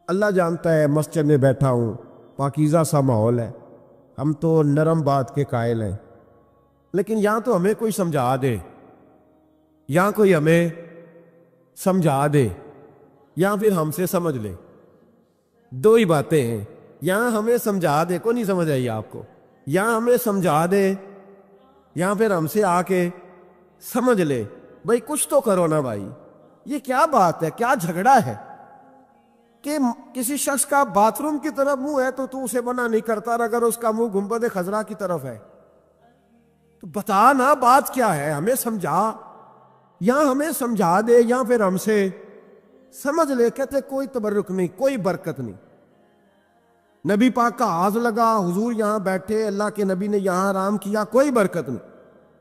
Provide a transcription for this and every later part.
اللہ جانتا ہے مسجد میں بیٹھا ہوں، پاکیزہ سا ماحول ہے، ہم تو نرم بات کے قائل ہیں، لیکن یہاں تو ہمیں کوئی سمجھا دے، یہاں کوئی ہمیں سمجھا دے یا پھر ہم سے سمجھ لے۔ دو ہی باتیں ہیں، یہاں ہمیں سمجھا دے، کو نہیں سمجھ آئی آپ کو؟ یہاں ہمیں سمجھا دے یا پھر ہم سے آ کے سمجھ لے۔ بھائی کچھ تو کرو نا بھائی، یہ کیا بات ہے، کیا جھگڑا ہے کہ کسی شخص کا باتھ روم کی طرف منہ ہے تو اسے منع نہیں کرتا، اور اگر اس کا منہ گنبد خضرا کی طرف ہے تو بتا نا بات کیا ہے، ہمیں سمجھا، یا ہمیں سمجھا دے یا پھر ہم سے سمجھ لے۔ کہتے کوئی تبرک نہیں، کوئی برکت نہیں۔ نبی پاک کا آز لگا، حضور یہاں بیٹھے، اللہ کے نبی نے یہاں آرام کیا، کوئی برکت نہیں۔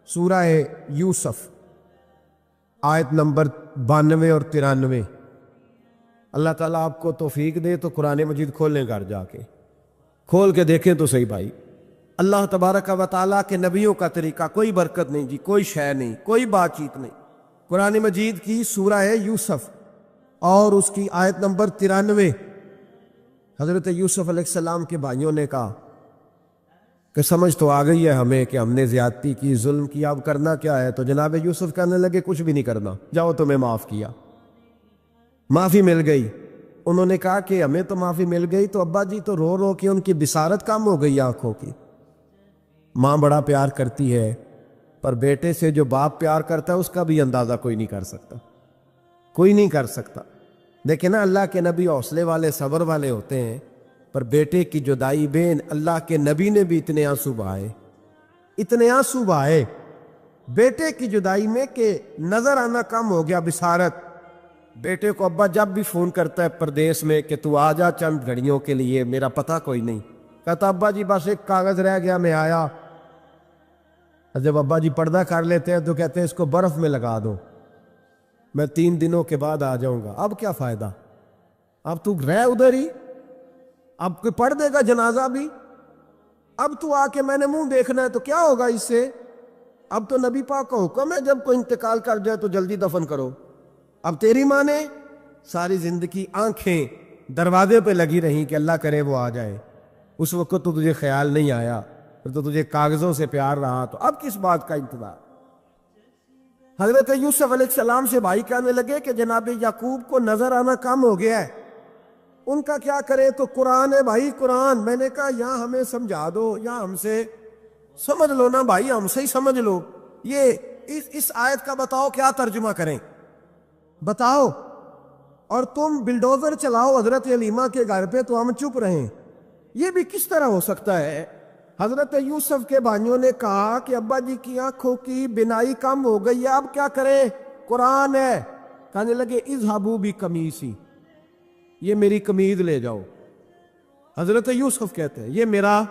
سورہ یوسف آیت نمبر 92 اور 93۔ اللہ تعالیٰ آپ کو توفیق دے تو قرآن مجید کھولیں گھر جا کے، کھول کے دیکھیں تو صحیح بھائی۔ اللہ تبارک و تعالیٰ کے نبیوں کا طریقہ، کوئی برکت نہیں جی، کوئی شے نہیں، کوئی بات چیت نہیں۔ قرآن مجید کی سورہ یوسف اور اس کی آیت نمبر 93۔ حضرت یوسف علیہ السلام کے بھائیوں نے کہا کہ سمجھ تو آ گئی ہے ہمیں کہ ہم نے زیادتی کی، ظلم کیا، اب کرنا کیا ہے؟ تو جناب یوسف کہنے لگے کچھ بھی نہیں کرنا، جاؤ تمہیں معاف کیا، معافی مل گئی۔ انہوں نے کہا کہ ہمیں تو معافی مل گئی، تو ابا جی تو رو رو کے ان کی بصارت کم ہو گئی آنکھوں کی۔ ماں بڑا پیار کرتی ہے، پر بیٹے سے جو باپ پیار کرتا ہے اس کا بھی اندازہ کوئی نہیں کر سکتا، کوئی نہیں کر سکتا۔ دیکھیں نا، اللہ کے نبی حوصلے والے، صبر والے ہوتے ہیں، پر بیٹے کی جدائی بین، اللہ کے نبی نے بھی اتنے آنسو بہائے، اتنے آنسو بہائے بیٹے کی جدائی میں کہ نظر آنا کم ہو گیا بصارت۔ بیٹے کو ابا جب بھی فون کرتا ہے پردیس میں کہ تو آ جا چند گھڑیوں کے لیے، میرا پتہ کوئی نہیں، کہتا ابا جی بس ایک کاغذ رہ گیا، میں آیا۔ جب ابا جی پردہ کر لیتے ہیں تو کہتے ہیں اس کو برف میں لگا دو، میں 3 دنوں کے بعد آ جاؤں گا۔ اب کیا فائدہ، اب تو رہ ادھر ہی، اب کوئی پڑھ دے گا جنازہ بھی، اب تو آ کے میں نے منہ دیکھنا ہے تو کیا ہوگا اس سے؟ اب تو نبی پاک کا حکم ہے جب کوئی انتقال کر جائے تو جلدی دفن کرو۔ اب تیری ماں نے ساری زندگی آنکھیں دروازے پہ لگی رہیں کہ اللہ کرے وہ آ جائے، اس وقت تو تجھے خیال نہیں آیا، پھر تو تجھے کاغذوں سے پیار رہا، تو اب کس بات کا انتظار؟ حضرت یوسف علیہ السلام سے بھائی کہنے لگے کہ جناب یعقوب کو نظر آنا کم ہو گیا ہے، ان کا کیا کرے؟ تو قرآن ہے بھائی، قرآن۔ میں نے کہا یا ہمیں سمجھا دو یا ہم سے سمجھ لو نا بھائی، ہم سے ہی سمجھ لو۔ یہ اس آیت کا بتاؤ کیا ترجمہ کریں، بتاؤ۔ اور تم بلڈوزر چلاؤ حضرت حلیمہ کے گھر پہ تو ہم چپ رہیں، یہ بھی کس طرح ہو سکتا ہے؟ حضرت یوسف کے بھائیوں نے کہا کہ ابا جی کی آنکھوں کی بینائی کم ہو گئی ہے، اب کیا کریں؟ قرآن ہے۔ کہنے لگے اذهبوا بقمیصی، یہ میری قمیض لے جاؤ۔ حضرت یوسف کہتے ہیں یہ میرا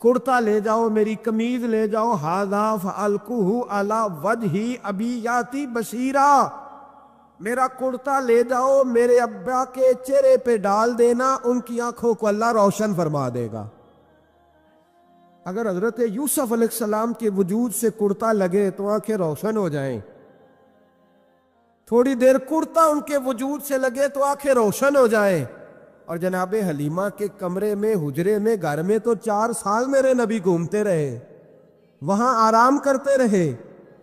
کرتا لے جاؤ، میری قمیض لے جاؤ، ھذا فألقوہ علی وجہ ابی یاتی بصیرا، میرا کرتا لے جاؤ، میرے ابا کے چہرے پہ ڈال دینا، ان کی آنکھوں کو اللہ روشن فرما دے گا۔ اگر حضرت یوسف علیہ السلام کے وجود سے کرتا لگے تو آنکھیں روشن ہو جائیں، تھوڑی دیر کرتا ان کے وجود سے لگے تو آنکھیں روشن ہو جائیں۔ اور جناب حلیمہ کے کمرے میں، حجرے میں، گھر میں تو 4 سال میرے نبی گھومتے رہے، وہاں آرام کرتے رہے،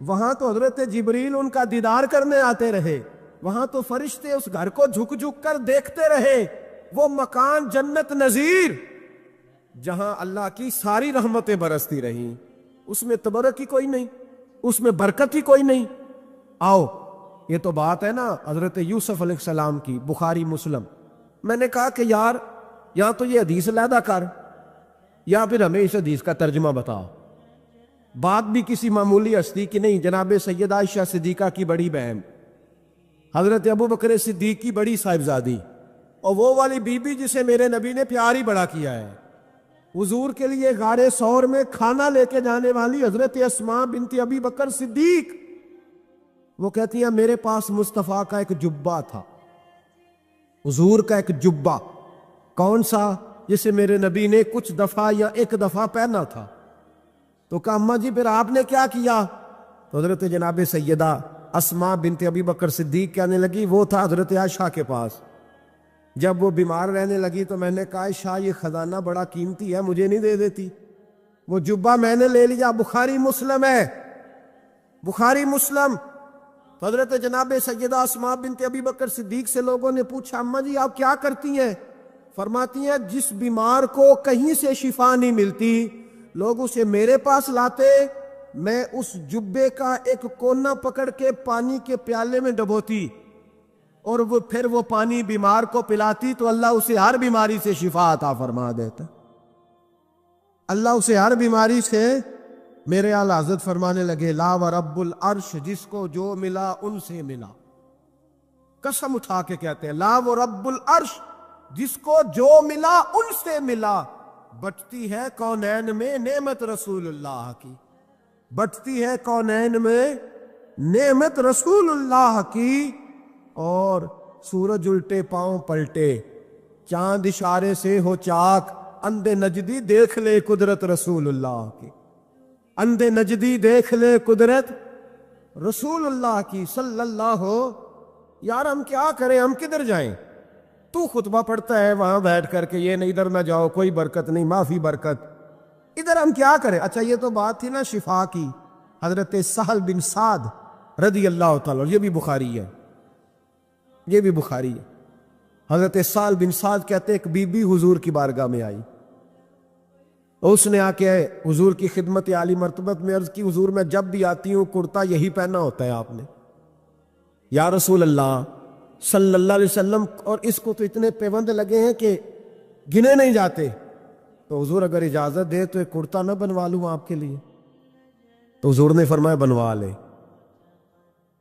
وہاں تو حضرت جبریل ان کا دیدار کرنے آتے رہے، وہاں تو فرشتے اس گھر کو جھک جھک کر دیکھتے رہے، وہ مکان جنت نظیر جہاں اللہ کی ساری رحمتیں برستی رہیں، اس میں تبرک ہی کوئی نہیں، اس میں برکت ہی کوئی نہیں۔ آؤ، یہ تو بات ہے نا حضرت یوسف علیہ السلام کی، بخاری مسلم۔ میں نے کہا کہ یار یا تو یہ حدیث علیحدہ کر یا پھر ہمیں اس حدیث کا ترجمہ بتاؤ۔ بات بھی کسی معمولی ہستی کی نہیں، جناب سیدہ عائشہ صدیقہ کی بڑی بہن، حضرت ابو بکر صدیق کی بڑی صاحبزادی، اور وہ والی بی بی جسے میرے نبی نے پیار ہی بڑا کیا ہے، حضور کے لیے غار ثور میں کھانا لے کے جانے والی حضرت اسماء بنت ابی بکر صدیق، وہ کہتی ہیں میرے پاس مصطفیٰ کا ایک جبہ تھا، حضور کا ایک جبہ، کون سا؟ جسے میرے نبی نے کچھ دفعہ یا ایک دفعہ پہنا تھا۔ تو کہا اماں جی پھر آپ نے کیا کیا؟ تو حضرت جناب سیدہ اسماء بنت ابی بکر صدیق کہنے لگی وہ تھا حضرت عائشہ کے پاس، جب وہ بیمار رہنے لگی تو میں نے کہا شاہ یہ خزانہ بڑا قیمتی ہے، مجھے نہیں دے دیتی؟ وہ جبہ میں نے لے لیا، بخاری مسلم ہے، بخاری مسلم۔ حضرت جناب سیدہ اسماء بنت ابی بکر صدیق سے لوگوں نے پوچھا اماں جی آپ کیا کرتی ہیں؟ فرماتی ہیں جس بیمار کو کہیں سے شفا نہیں ملتی لوگ اسے میرے پاس لاتے، میں اس جبے کا ایک کونا پکڑ کے پانی کے پیالے میں ڈبوتی اور پھر وہ پانی بیمار کو پلاتی تو اللہ اسے ہر بیماری سے شفا عطا فرما دیتا، اللہ اسے ہر بیماری سے۔ میرے اعلیٰ حضرت فرمانے لگے لا و رب العرش، جس کو جو ملا ان سے ملا، قسم اٹھا کے کہتے ہیں لا و رب العرش، جس کو جو ملا ان سے ملا۔ بٹتی ہے کونین میں نعمت رسول اللہ کی، بٹتی ہے کونین میں نعمت رسول اللہ کی، اور سورج الٹے پاؤں پلٹے، چاند اشارے سے ہو چاک، اندھے نجدی دیکھ لے قدرت رسول اللہ کی، اندھے نجدی دیکھ لے قدرت رسول اللہ کی صلی اللہ ہو۔ یار ہم کیا کریں، ہم کدھر جائیں؟ تو خطبہ پڑھتا ہے وہاں بیٹھ کر کے یہ نہیں ادھر نہ جاؤ، کوئی برکت نہیں، معافی برکت، ادھر ہم کیا کریں؟ اچھا یہ تو بات تھی نا شفا کی، حضرت سہل بن سعد رضی اللہ تعالیٰ، یہ بھی بخاری ہے، یہ بھی بخاری ہے۔ حضرت سہل بن سعد کہتے ایک بی بی حضور کی بارگاہ میں آئی، اس نے آ کے حضور کی خدمت عالی مرتبت میں عرض کی حضور میں جب بھی آتی ہوں کرتا یہی پہنا ہوتا ہے آپ نے، یا رسول اللہ صلی اللہ علیہ وسلم، اور اس کو تو اتنے پیوند لگے ہیں کہ گنے نہیں جاتے، تو حضور اگر اجازت دے تو ایک کرتا نہ بنوا لوں آپ کے لیے؟ تو حضور نے فرمایا بنوا لے۔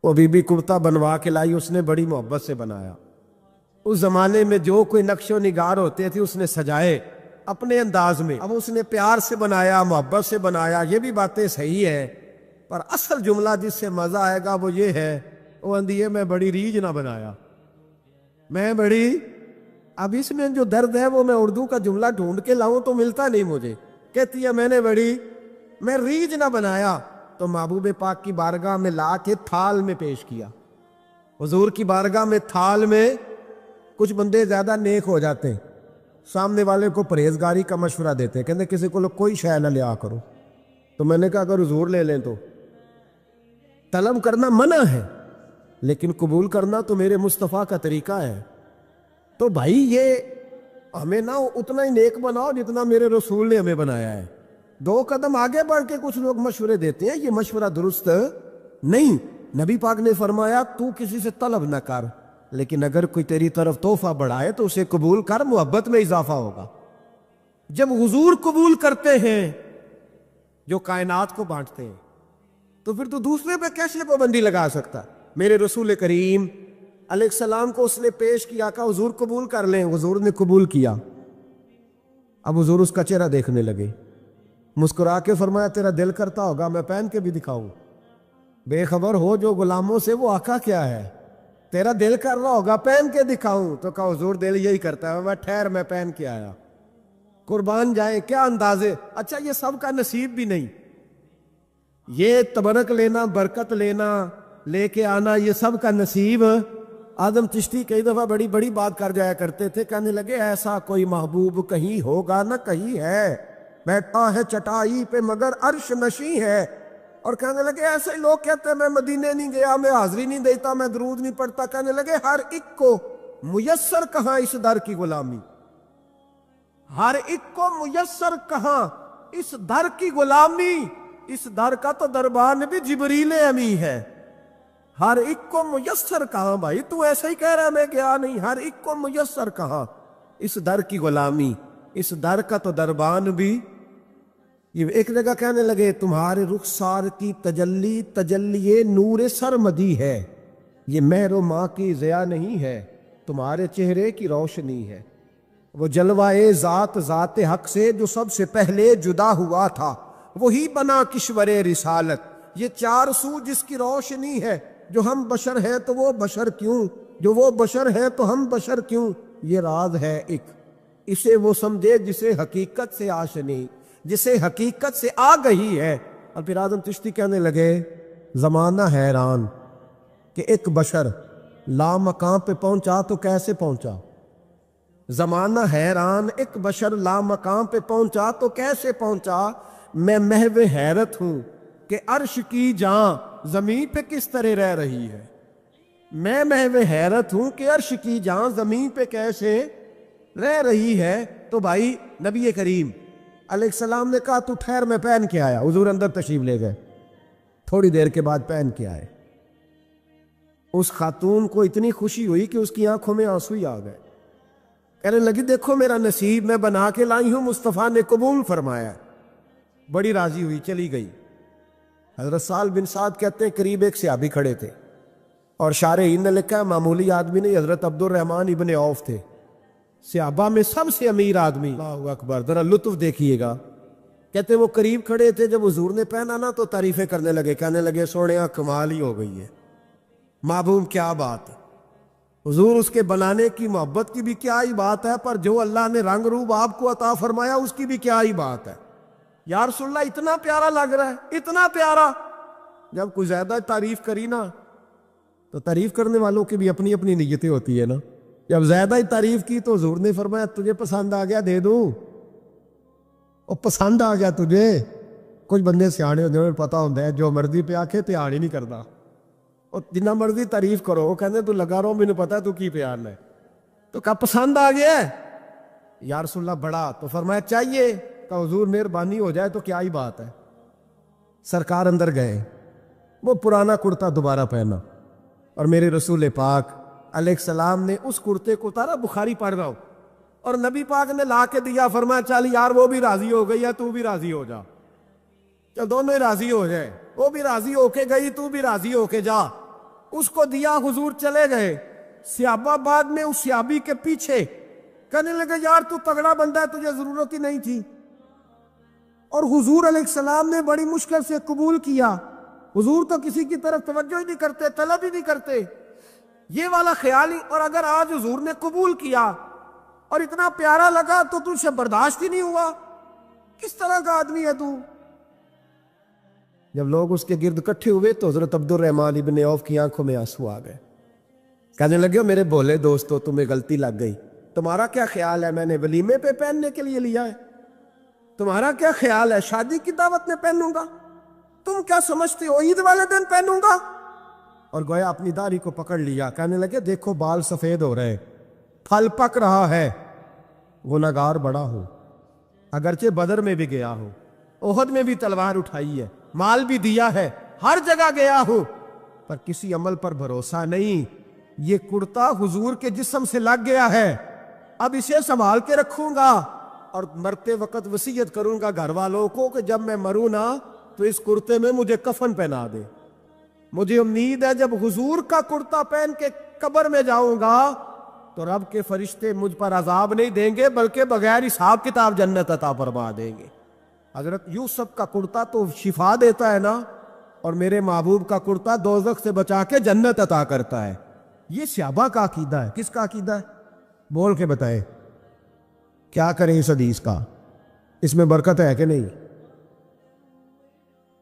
وہ بی بی کرتا بنوا کے لائی، اس نے بڑی محبت سے بنایا۔ اس زمانے میں جو کوئی نقش و نگار ہوتے تھے اس نے سجائے اپنے انداز میں، اب اس نے پیار سے بنایا، محبت سے بنایا، یہ بھی باتیں صحیح ہیں، پر اصل جملہ جس سے مزہ آئے گا وہ یہ ہے، وہ اندیے میں بڑی ریج نہ بنایا، میں بڑی، اب اس میں جو درد ہے وہ میں اردو کا جملہ ڈھونڈ کے لاؤں تو ملتا نہیں مجھے، کہتی ہے میں ریج نہ بنایا، تو محبوب پاک کی بارگاہ میں لا کے تھال میں پیش کیا۔ حضور کی بارگاہ میں تھال میں، کچھ بندے زیادہ نیک ہو جاتے ہیں، سامنے والے کو پرہیزگاری کا مشورہ دیتے ہیں، کہتے کسی کو کوئی شے نہ لیا کرو، تو میں نے کہا اگر حضور لے لیں تو طلب کرنا منع ہے، لیکن قبول کرنا تو میرے مصطفیٰ کا طریقہ ہے، تو بھائی یہ ہمیں نہ اتنا ہی نیک بناؤ جتنا میرے رسول نے ہمیں بنایا ہے۔ دو قدم آگے بڑھ کے کچھ لوگ مشورے دیتے ہیں، یہ مشورہ درست نہیں۔ نبی پاک نے فرمایا تو کسی سے طلب نہ کر، لیکن اگر کوئی تیری طرف تحفہ بڑھائے تو اسے قبول کر، محبت میں اضافہ ہوگا۔ جب حضور قبول کرتے ہیں جو کائنات کو بانٹتے ہیں، تو پھر تو دوسرے پہ کیسے پابندی لگا سکتا؟ میرے رسول کریم علیہ السلام کو اس نے پیش کیا، کہا حضور قبول کر لیں، حضور نے قبول کیا۔ اب حضور اس کا چہرہ دیکھنے لگے، مسکرا کے فرمایا تیرا دل کرتا ہوگا میں پہن کے بھی دکھاؤں؟ بے خبر ہو جو غلاموں سے وہ آقا کیا ہے، تیرا دل کر رہا ہوگا پہن کے دکھاؤں؟ تو کہا حضور دل یہی کرتا ہے، میں ٹھہر میں پہن کے آیا، قربان جائیں کیا اندازے۔ اچھا یہ سب کا نصیب بھی نہیں، یہ تبرک لینا، برکت لینا، لے کے آنا، یہ سب کا نصیب۔ آدم چشتی کئی دفعہ بڑی بڑی بات کر جایا کرتے تھے، کہنے لگے ایسا کوئی محبوب کہیں ہوگا نہ کہیں ہے، بیٹھا ہے چٹائی پہ مگر عرش نشیں ہے، اور کہنے لگے ایسے لوگ کہتے ہیں میں مدینے نہیں گیا، میں حاضری نہیں دیتا، میں درود نہیں پڑھتا، کہنے لگے ہر ایک کو میسر کہاں اس در کی غلامی، ہر ایک کو میسر کہاں اس در کی غلامی، اس در کا تو دربان بھی جبریل امی ہے، ہر ایک کو میسر کہاں؟ بھائی تو ایسا ہی کہہ رہا میں گیا نہیں، ہر ایک کو میسر کہاں اس در کی غلامی، اس در کا تو دربان بھی۔ یہ ایک جگہ کہنے لگے تمہارے رخسار کی تجلی تجلی نور سرمدی ہے، یہ مہر و ماں کی ضیاء نہیں ہے، تمہارے چہرے کی روشنی ہے، وہ جلوائے ذات ذات حق سے جو سب سے پہلے جدا ہوا تھا، وہی بنا کشور رسالت، یہ چار سو جس کی روشنی ہے، جو ہم بشر ہیں تو وہ بشر کیوں، جو وہ بشر ہے تو ہم بشر کیوں، یہ راز ہے ایک، اسے وہ سمجھے جسے حقیقت سے آشنی، جسے حقیقت سے آ گئی ہے۔ اور پھر آدم چشتی کہنے لگے زمانہ حیران کہ ایک بشر لامکان پہ پہنچا تو کیسے پہنچا، زمانہ حیران ایک بشر لا مقام پہ پہنچا تو کیسے پہنچا؟ میں محو حیرت ہوں کہ عرش کی جان زمین پہ کس طرح رہ رہی ہے۔ میں محو حیرت ہوں کہ عرش کی جان زمین پہ کیسے رہ رہی ہے۔ تو بھائی نبی کریم علیہ السلام نے کہا تو ٹھہر میں پہن کے آیا۔ حضور اندر تشریف لے گئے، تھوڑی دیر کے بعد پہن کے آئے۔ اس خاتون کو اتنی خوشی ہوئی کہ اس کی آنکھوں میں آنسو ہی آ گئے، کہنے لگی دیکھو میرا نصیب میں بنا کے لائی ہوں، مصطفیٰ نے قبول فرمایا۔ بڑی راضی ہوئی، چلی گئی۔ حضرت سہل بن سعد کہتے ہیں قریب ایک صحابی کھڑے تھے، اور شارحین نے لکھا ہے معمولی آدمی نہیں، حضرت عبد الرحمن ابن عوف تھے، صحابہ میں سب سے امیر آدمی۔ اللہ اکبر، ذرا لطف دیکھیے گا۔ کہتے وہ قریب کھڑے تھے، جب حضور نے پہنا نا تو تعریفیں کرنے لگے، کہنے لگے سونیا کمال ہی ہو گئی ہے، محبوب کیا بات ہے۔ حضور اس کے بنانے کی محبت کی بھی کیا ہی بات ہے، پر جو اللہ نے رنگ روپ آپ کو عطا فرمایا اس کی بھی کیا ہی بات ہے۔ یا رسول اللہ اتنا پیارا لگ رہا ہے، اتنا پیارا۔ جب کوئی زیادہ تعریف کری نا تو تعریف کرنے والوں کی بھی اپنی اپنی نیتیں ہوتی ہے نا۔ جب زیادہ ہی تعریف کی تو حضور نے فرمایا تجھے پسند آ گیا دے دوں، اور پسند آ گیا تجھے۔ کچھ بندے سیانے ہوتے ہیں، پتہ ہوتا ہے جو مرضی پہ آکھے تیار ہی نہیں کرتا، اور جنہ مرضی تعریف کرو وہ کہنے تو لگا رہو مجھے پتا تو کی پیار ہے۔ تو کہا پسند آ گیا ہے یا رسول اللہ بڑا، تو فرمایا چاہیے، کہ حضور مہربانی ہو جائے تو کیا ہی بات ہے۔ سرکار اندر گئے، وہ پرانا کرتا دوبارہ پہنا، اور میرے رسول پاک علیہ السلام نے اس کرتے کو اتارا، بخاری پڑھ رہا ہو، اور نبی پاک نے لا کے دیا، فرمایا چل یار وہ بھی راضی ہو گئی ہے تو بھی راضی ہو جا، چل دونوں ہی راضی ہو جائے، وہ بھی راضی ہو کے گئی تو بھی راضی ہو کے جا۔ اس کو دیا، حضور چلے گئے۔ صحابہ بعد میں اس صحابی کے پیچھے کہنے لگے یار تو تگڑا بندہ ہے، تجھے ضرورت ہی نہیں تھی، اور حضور علیہ السلام نے بڑی مشکل سے قبول کیا۔ حضور تو کسی کی طرف توجہ ہی نہیں کرتے، طلب ہی نہیں کرتے، یہ والا خیال ہی۔ اور اگر آج حضور نے قبول کیا اور اتنا پیارا لگا تو تجھ سے برداشت ہی نہیں ہوا، کس طرح کا آدمی ہے تو؟ جب لوگ اس کے گرد اکٹھے ہوئے تو حضرت عبد الرحمن ابن عوف کی آنکھوں میں آنسو آ گئے، کہنے لگے میرے بھولے دوستو تمہیں غلطی لگ گئی، تمہارا کیا خیال ہے میں نے ولیمے پہ پہننے کے لیے لیا ہے؟ تمہارا کیا خیال ہے شادی کی دعوت میں پہنوں گا؟ تم کیا سمجھتے ہو عید والے دن پہنوں گا؟ اور گویا اپنی داڑھی کو پکڑ لیا، کہنے لگے دیکھو بال سفید ہو رہے، پھل پک رہا ہے، گنہگار بڑا ہوں، اگرچہ بدر میں بھی گیا ہوں، احد میں بھی تلوار اٹھائی ہے، مال بھی دیا ہے، ہر جگہ گیا ہوں، پر کسی عمل پر بھروسہ نہیں۔ یہ کرتا حضور کے جسم سے لگ گیا ہے، اب اسے سنبھال کے رکھوں گا، اور مرتے وقت وصیت کروں گا گھر والوں کو کہ جب میں مروں نا تو اس کرتے میں مجھے کفن پہنا دے۔ مجھے امید ہے جب حضور کا کرتا پہن کے قبر میں جاؤں گا تو رب کے فرشتے مجھ پر عذاب نہیں دیں گے، بلکہ بغیر حساب کتاب جنت عطا فرما دیں گے۔ حضرت یوسف کا کرتا تو شفا دیتا ہے نا، اور میرے محبوب کا کرتا دوزخ سے بچا کے جنت عطا کرتا ہے۔ یہ صحابہ کا عقیدہ ہے۔ کس کا عقیدہ ہے؟ بول کے بتائے، کیا کریں اس حدیث کا؟ اس میں برکت ہے کہ نہیں؟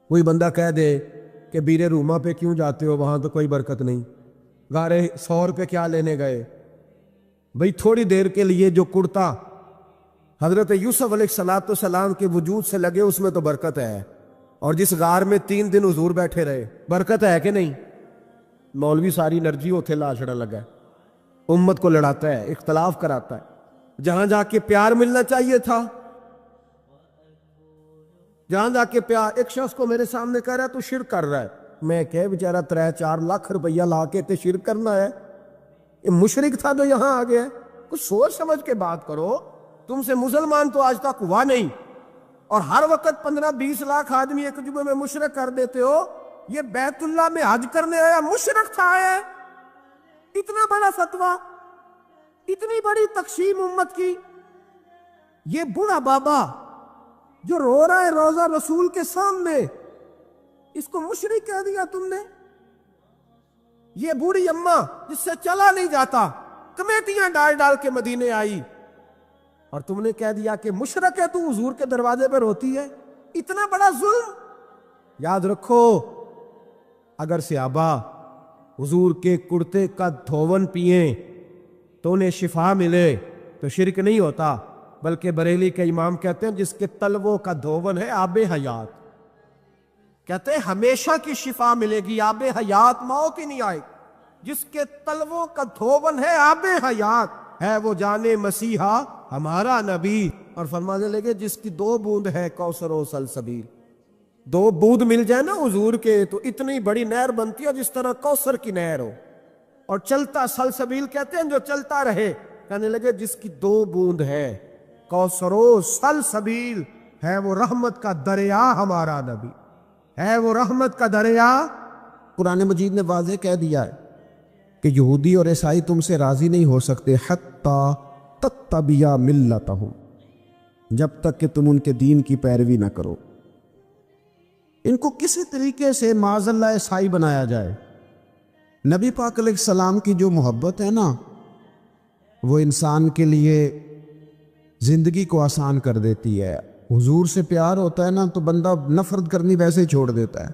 کوئی بندہ کہہ دے کہ بیر روما پہ کیوں جاتے ہو، وہاں تو کوئی برکت نہیں، غارِ ثور پہ کیا لینے گئے؟ بھئی تھوڑی دیر کے لیے جو کرتا حضرت یوسف علیہ السلام کے وجود سے لگے اس میں تو برکت ہے، اور جس غار میں 3 دن حضور بیٹھے رہے برکت ہے کہ نہیں؟ مولوی ساری انرجی ہوتے لا چھڑا لگا ہے، امت کو لڑاتا ہے، اختلاف کراتا ہے۔ جہاں جا کے پیار ملنا چاہیے تھا، جہاں جا کے پیار، ایک شخص کو میرے سامنے کہہ رہا ہے تو شرک کر رہا ہے، میں کہ بیچارہ 3-4 لاکھ روپیہ لا کے تے شرک کرنا ہے؟ یہ مشرک تھا جو یہاں آ گیا ہے؟ کچھ سوچ سمجھ کے بات کرو، تم سے مسلمان تو آج تک ہوا نہیں، اور ہر وقت 15-20 لاکھ آدمی ایک جمعے میں مشرک کر دیتے ہو۔ یہ بیت اللہ میں حج کرنے آیا مشرک تھا آیا ہے؟ اتنا بڑا فتویٰ، اتنی بڑی تقسیم امت کی۔ یہ بوڑھا بابا جو رو رہا ہے روضہ رسول کے سامنے، اس کو مشرک کہہ دیا تم نے۔ یہ بوڑھی اماں جس سے چلا نہیں جاتا، کمیٹیاں ڈال ڈال کے مدینے آئی، اور تم نے کہہ دیا کہ مشرک ہے تو حضور کے دروازے پہ روتی ہے۔ اتنا بڑا ظلم۔ یاد رکھو، اگر صحابہ حضور کے کرتے کا دھون پئیں تو انہیں شفا ملے، تو شرک نہیں ہوتا، بلکہ بریلی کے امام کہتے ہیں جس کے تلووں کا دھون ہے آب حیات، کہتے ہیں ہمیشہ کی شفا ملے گی، آب حیات موت ہی نہیں آئے گی، جس کے تلووں کا دھون ہے آب حیات ہے وہ جانے مسیحا ہمارا نبی۔ اور فرمانے لگے جس کی 2 بوند ہے کوثر و سلسبیل، 2 بوند مل جائے نا حضور کے تو اتنی بڑی نہر بنتی ہے جس طرح کوثر کی نہر ہو، اور چلتا سلسبیل کہتے ہیں جو چلتا رہے۔ کہنے لگے جس کی 2 بوند ہے کوثر و سلسبیل ہے وہ رحمت کا دریا ہمارا نبی، ہے وہ رحمت کا دریا۔ قرآن مجید نے واضح کہہ دیا ہے کہ یہودی اور عیسائی تم سے راضی نہیں ہو سکتے حتی تتبع ملتہم، جب تک کہ تم ان کے دین کی پیروی نہ کرو۔ ان کو کسی طریقے سے معاذ اللہ عیسائی بنایا جائے۔ نبی پاک علیہ السلام کی جو محبت ہے نا وہ انسان کے لیے زندگی کو آسان کر دیتی ہے۔ حضور سے پیار ہوتا ہے نا تو بندہ نفرت کرنی ویسے ہی چھوڑ دیتا ہے،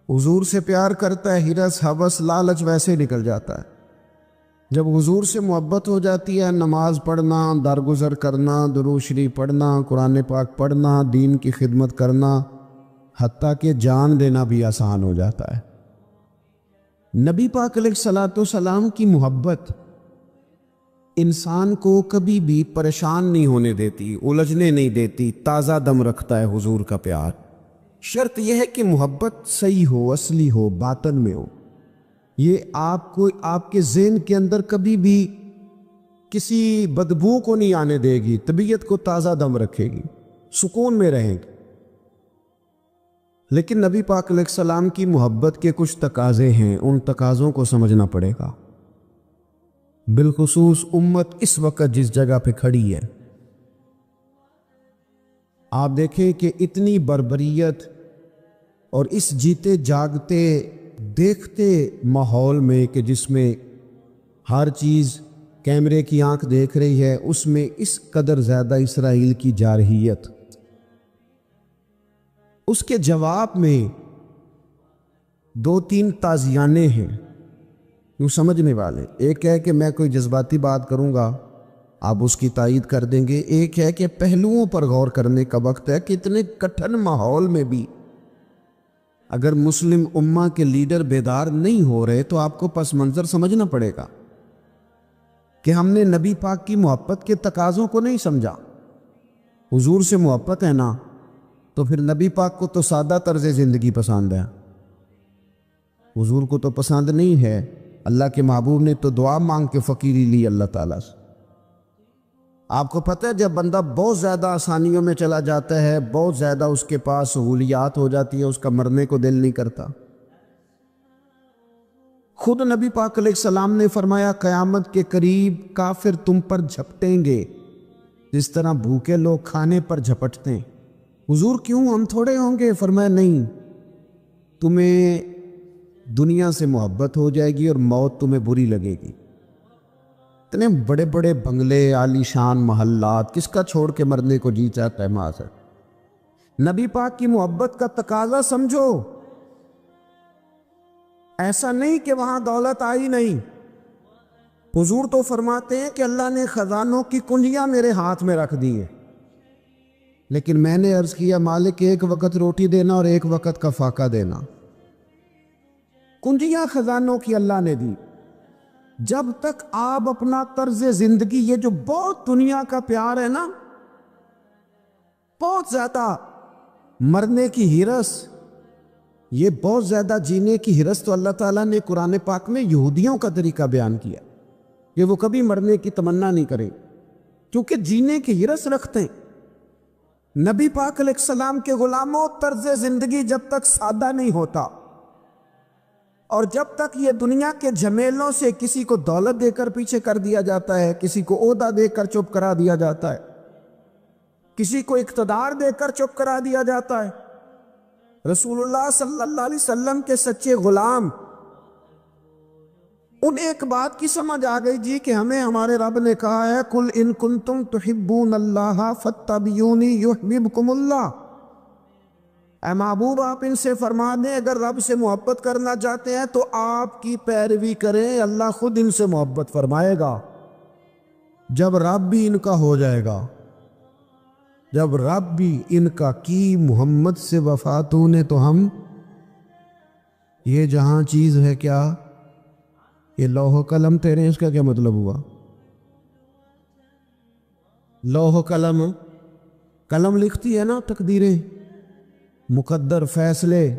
حضور سے پیار کرتا ہے ہرس ہوس لالچ ویسے ہی نکل جاتا ہے۔ جب حضور سے محبت ہو جاتی ہے نماز پڑھنا، درگزر کرنا، درود شریف پڑھنا، قرآن پاک پڑھنا، دین کی خدمت کرنا، حتیٰ کہ جان دینا بھی آسان ہو جاتا ہے۔ نبی پاک علیہ الصلوۃ والسلام کی محبت انسان کو کبھی بھی پریشان نہیں ہونے دیتی، الجھنے نہیں دیتی، تازہ دم رکھتا ہے حضور کا پیار۔ شرط یہ ہے کہ محبت صحیح ہو، اصلی ہو، باطن میں ہو۔ یہ آپ کے ذہن کے اندر کبھی بھی کسی بدبو کو نہیں آنے دے گی، طبیعت کو تازہ دم رکھے گی، سکون میں رہیں گے۔ لیکن نبی پاک علیہ السلام کی محبت کے کچھ تقاضے ہیں، ان تقاضوں کو سمجھنا پڑے گا، بالخصوص امت اس وقت جس جگہ پہ کھڑی ہے۔ آپ دیکھیں کہ اتنی بربریت اور اس جیتے جاگتے دیکھتے ماحول میں کہ جس میں ہر چیز کیمرے کی آنکھ دیکھ رہی ہے، اس میں اس قدر زیادہ اسرائیل کی جارحیت، اس کے جواب میں 2-3 تازیانے ہیں یوں سمجھنے والے۔ ایک ہے کہ میں کوئی جذباتی بات کروں گا، آپ اس کی تائید کر دیں گے۔ ایک ہے کہ پہلوؤں پر غور کرنے کا وقت ہے کہ اتنے کٹھن ماحول میں بھی اگر مسلم امہ کے لیڈر بیدار نہیں ہو رہے تو آپ کو پس منظر سمجھنا پڑے گا کہ ہم نے نبی پاک کی محبت کے تقاضوں کو نہیں سمجھا۔ حضور سے محبت ہے نا تو پھر نبی پاک کو تو سادہ طرز زندگی پسند ہے، حضور کو تو پسند نہیں ہے۔ اللہ کے محبوب نے تو دعا مانگ کے فقیری لی اللہ تعالیٰ سے۔ آپ کو پتہ ہے جب بندہ بہت زیادہ آسانیوں میں چلا جاتا ہے، بہت زیادہ اس کے پاس سہولیات ہو جاتی ہے، اس کا مرنے کو دل نہیں کرتا۔ خود نبی پاک علیہ السلام نے فرمایا قیامت کے قریب کافر تم پر جھپٹیں گے جس طرح بھوکے لوگ کھانے پر جھپٹتے ہیں۔ حضور کیوں، ہم تھوڑے ہوں گے؟ فرمایا نہیں، تمہیں دنیا سے محبت ہو جائے گی اور موت تمہیں بری لگے گی۔ اتنے بڑے بڑے بنگلے، عالی شان محلات، کس کا چھوڑ کے مرنے کو جی چاہتا ہے معاذ۔ نبی پاک کی محبت کا تقاضا سمجھو، ایسا نہیں کہ وہاں دولت آئی نہیں۔ حضور تو فرماتے ہیں کہ اللہ نے خزانوں کی کنجیاں میرے ہاتھ میں رکھ دی ہیں، لیکن میں نے عرض کیا مالک ایک وقت روٹی دینا اور ایک وقت کا فاقہ دینا۔ کنجیاں خزانوں کی اللہ نے دی۔ جب تک آپ اپنا طرز زندگی، یہ جو بہت دنیا کا پیار ہے نا، بہت زیادہ مرنے کی ہرس، یہ بہت زیادہ جینے کی ہرس تو اللہ تعالیٰ نے قرآن پاک میں یہودیوں کا طریقہ بیان کیا کہ وہ کبھی مرنے کی تمنا نہیں کریں کیونکہ جینے کی ہرس رکھتے ہیں۔ نبی پاک علیہ السلام کے غلاموں، طرز زندگی جب تک سادہ نہیں ہوتا اور جب تک یہ دنیا کے جھمیلوں سے کسی کو دولت دے کر پیچھے کر دیا جاتا ہے، کسی کو عہدہ دے کر چپ کرا دیا جاتا ہے، کسی کو اقتدار دے کر چپ کرا دیا جاتا ہے، رسول اللہ صلی اللہ علیہ وسلم کے سچے غلام ان ایک بات کی سمجھ آ گئی جی کہ ہمیں ہمارے رب نے کہا ہے قُلْ إِن كُنتُمْ تُحِبُّونَ اللَّهَ فَاتَّبِعُونِي يُحْبِبْكُمُ اللَّهُ۔ اے محبوب آپ ان سے فرما دیں اگر رب سے محبت کرنا چاہتے ہیں تو آپ کی پیروی کریں، اللہ خود ان سے محبت فرمائے گا۔ جب رب بھی ان کا ہو جائے گا، جب رب بھی ان کا کی محمد سے وفات ہونے، تو ہم یہ جہاں چیز ہے کیا، یہ لوح و قلم تیرے ہیں، اس کا کیا مطلب ہوا؟ لوح و قلم، قلم لکھتی ہے نا تقدیریں، مقدر فیصلے،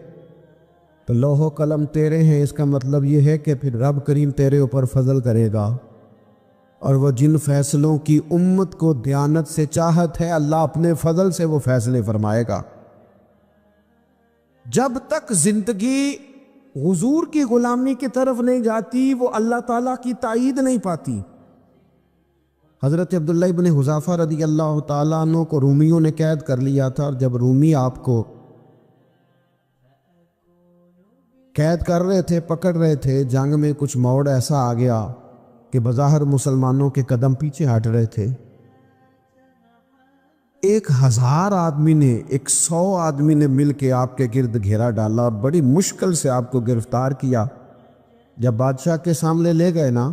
تو لوح و قلم تیرے ہیں، اس کا مطلب یہ ہے کہ پھر رب کریم تیرے اوپر فضل کرے گا، اور وہ جن فیصلوں کی امت کو دیانت سے چاہت ہے، اللہ اپنے فضل سے وہ فیصلے فرمائے گا۔ جب تک زندگی حضور کی غلامی کی طرف نہیں جاتی، وہ اللہ تعالیٰ کی تائید نہیں پاتی۔ حضرت عبداللہ ابن حذافہ رضی اللہ تعالیٰ عنہ کو رومیوں نے قید کر لیا تھا، اور جب رومی آپ کو قید کر رہے تھے، پکڑ رہے تھے، جنگ میں کچھ موڑ ایسا آ گیا کہ بظاہر مسلمانوں کے قدم پیچھے ہٹ رہے تھے۔ 1000 آدمی نے، 100 آدمی نے مل کے آپ کے گرد گھیرا ڈالا اور بڑی مشکل سے آپ کو گرفتار کیا۔ جب بادشاہ کے سامنے لے گئے نا،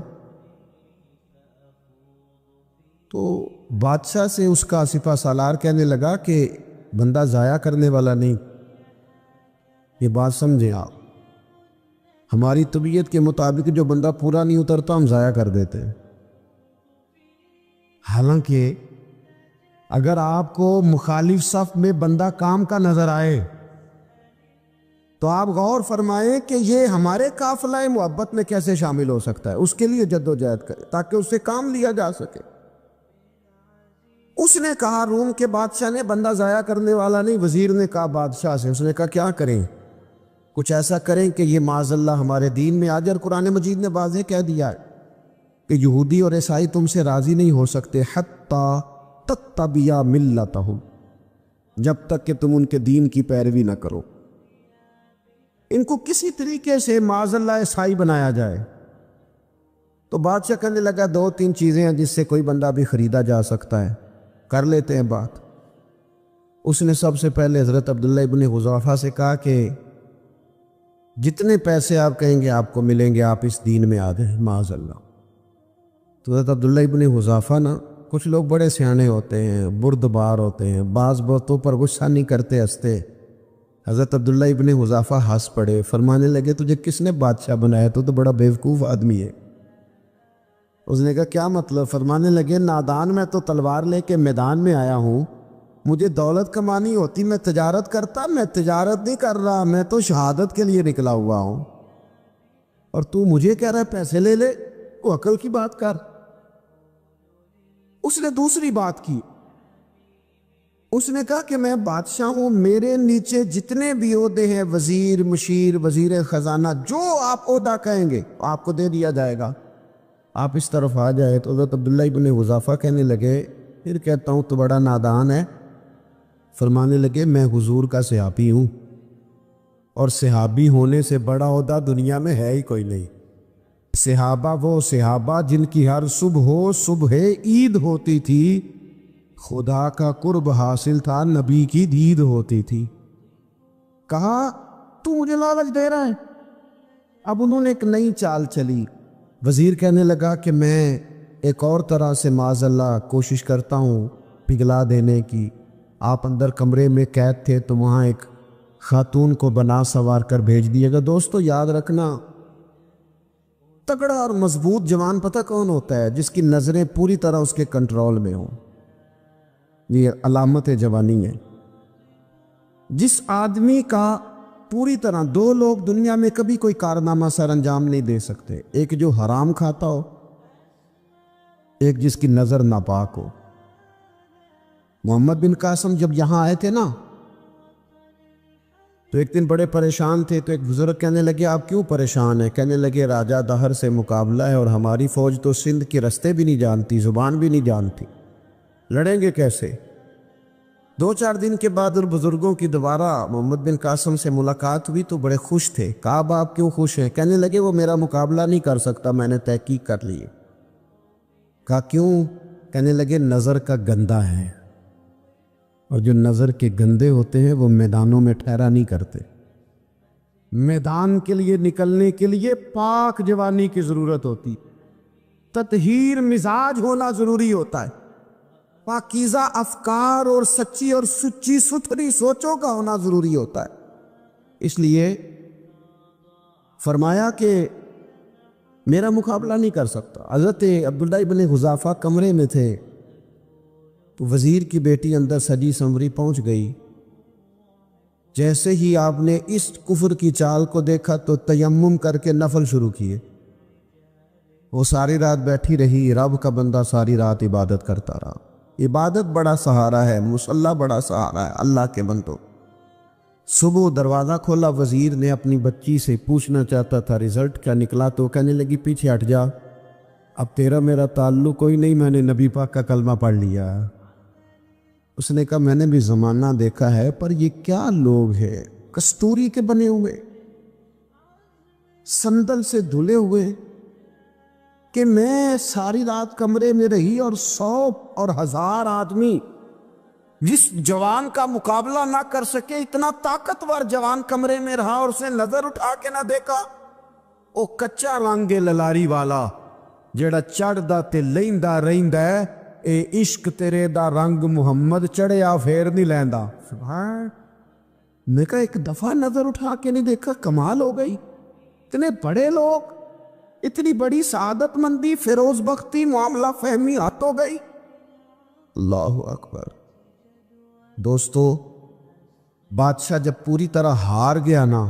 تو بادشاہ سے اس کا سپہ سالار کہنے لگا کہ بندہ ضائع کرنے والا نہیں، یہ بات سمجھیں آپ، ہماری طبیعت کے مطابق جو بندہ پورا نہیں اترتا ہم ضائع کر دیتے ہیں۔ حالانکہ اگر آپ کو مخالف صف میں بندہ کام کا نظر آئے تو آپ غور فرمائیں کہ یہ ہمارے قافلہ محبت میں کیسے شامل ہو سکتا ہے، اس کے لیے جد و جہد کریں تاکہ اس سے کام لیا جا سکے۔ اس نے کہا روم کے بادشاہ نے بندہ ضائع کرنے والا نہیں، وزیر نے کہا بادشاہ سے، اس نے کہا کیا کریں، کچھ ایسا کریں کہ یہ معاذ اللہ ہمارے دین میں آ جائے۔ اور قرآن مجید نے واضح کہہ دیا ہے کہ یہودی اور عیسائی تم سے راضی نہیں ہو سکتے حتی تتبع ملتہم، جب تک کہ تم ان کے دین کی پیروی نہ کرو، ان کو کسی طریقے سے معاذ اللہ عیسائی بنایا جائے۔ تو بادشاہ کہنے لگا 2-3 چیزیں ہیں جس سے کوئی بندہ بھی خریدا جا سکتا ہے، کر لیتے ہیں بات۔ اس نے سب سے پہلے حضرت عبداللہ ابن حذافہ سے کہا کہ جتنے پیسے آپ کہیں گے آپ کو ملیں گے، آپ اس دین میں آ جائیں معاذ اللہ۔ تو حضرت عبداللہ ابن حذافہ نا، کچھ لوگ بڑے سیانے ہوتے ہیں، بردبار ہوتے ہیں، بعض باتوں پر غصہ نہیں کرتے، ہنستے۔ حضرت عبداللہ ابن حذافہ ہنس پڑے، فرمانے لگے تجھے کس نے بادشاہ بنایا، تو بڑا بیوقوف آدمی ہے۔ اس نے کہا کیا مطلب؟ فرمانے لگے نادان، میں تو تلوار لے کے میدان میں آیا ہوں، مجھے دولت کمانی ہوتی میں تجارت کرتا، میں تجارت نہیں کر رہا، میں تو شہادت کے لیے نکلا ہوا ہوں، اور تو مجھے کہہ رہا ہے پیسے لے لے، وہ عقل کی بات کر۔ اس نے دوسری بات کی، اس نے کہا کہ میں بادشاہ ہوں، میرے نیچے جتنے بھی عہدے ہیں، وزیر، مشیر، وزیر خزانہ، جو آپ عہدہ کہیں گے آپ کو دے دیا جائے گا، آپ اس طرف آ جائے۔ تو حضرت عبداللہ ابن حذافہ کہنے لگے پھر کہتا ہوں تو بڑا نادان ہے۔ فرمانے لگے میں حضور کا صحابی ہوں، اور صحابی ہونے سے بڑا عہدہ دنیا میں ہے ہی کوئی نہیں۔ صحابہ وہ صحابہ جن کی ہر صبح عید ہوتی تھی، خدا کا قرب حاصل تھا، نبی کی دید ہوتی تھی۔ کہا تو مجھے لالچ دے رہا ہے؟ اب انہوں نے ایک نئی چال چلی۔ وزیر کہنے لگا کہ میں ایک اور طرح سے معاذ اللہ کوشش کرتا ہوں پگھلا دینے کی۔ آپ اندر کمرے میں قید تھے تو وہاں ایک خاتون کو بنا سوار کر بھیج دیے گا۔ دوستو یاد رکھنا، تگڑا اور مضبوط جوان پتہ کون ہوتا ہے؟ جس کی نظریں پوری طرح اس کے کنٹرول میں ہوں، یہ علامت جوانی ہے۔ جس آدمی کا پوری طرح، 2 لوگ دنیا میں کبھی کوئی کارنامہ سر انجام نہیں دے سکتے، ایک جو حرام کھاتا ہو، ایک جس کی نظر ناپاک ہو۔ محمد بن قاسم جب یہاں آئے تھے نا، تو ایک دن بڑے پریشان تھے، تو ایک بزرگ کہنے لگے آپ کیوں پریشان ہیں؟ کہنے لگے راجہ دہر سے مقابلہ ہے، اور ہماری فوج تو سندھ کے رستے بھی نہیں جانتی، زبان بھی نہیں جانتی، لڑیں گے کیسے؟ 2-4 دن کے بعد ان بزرگوں کی دوبارہ محمد بن قاسم سے ملاقات ہوئی تو بڑے خوش تھے۔ کہا آپ کیوں خوش ہیں؟ کہنے لگے وہ میرا مقابلہ نہیں کر سکتا، میں نے تحقیق کر لی۔ کہا کیوں؟ کہنے لگے نظر کا گندہ ہے، اور جو نظر کے گندے ہوتے ہیں وہ میدانوں میں ٹھہرا نہیں کرتے۔ میدان کے لیے نکلنے کے لیے پاک جوانی کی ضرورت ہوتی، تطہیر مزاج ہونا ضروری ہوتا ہے، پاکیزہ افکار اور سچی اور سچی ستھری سوچوں کا ہونا ضروری ہوتا ہے۔ اس لیے فرمایا کہ میرا مقابلہ نہیں کر سکتا۔ حضرت عبداللہ ابن حذافہ کمرے میں تھے تو وزیر کی بیٹی اندر سجی سنوری پہنچ گئی۔ جیسے ہی آپ نے اس کفر کی چال کو دیکھا تو تیمم کر کے نفل شروع کیے۔ وہ ساری رات بیٹھی رہی، رب کا بندہ ساری رات عبادت کرتا رہا۔ عبادت بڑا سہارا ہے، مصلی بڑا سہارا ہے اللہ کے بندوں۔ صبح دروازہ کھولا، وزیر نے اپنی بچی سے پوچھنا چاہتا تھا رزلٹ کیا نکلا، تو کہنے لگی پیچھے ہٹ جا، اب تیرا میرا تعلق کوئی نہیں، میں نے نبی پاک کا کلمہ پڑھ لیا۔ اس نے کہا میں نے بھی زمانہ دیکھا ہے، پر یہ کیا لوگ ہیں، کستوری کے بنے ہوئے، سندل سے دھلے ہوئے، کہ میں ساری رات کمرے میں رہی اور 100 اور 1000 آدمی جس جوان کا مقابلہ نہ کر سکے، اتنا طاقتور جوان کمرے میں رہا اور اس نے نظر اٹھا کے نہ دیکھا۔ او کچا رنگ للاری والا جڑا چڑھدا تے لیندا رہندا ہے، اے عشق تیرے دا رنگ محمد چڑھیا پھر نہیں لیندا۔ سبحان، میں کہا ایک دفعہ نظر اٹھا کے نہیں دیکھا، کمال ہو گئی۔ اتنے بڑے لوگ، اتنی بڑی سعادت مندی، فیروز بختی، معاملہ فہمی ہاتھ ہو گئی۔ اللہ اکبر۔ دوستو، بادشاہ جب پوری طرح ہار گیا نا،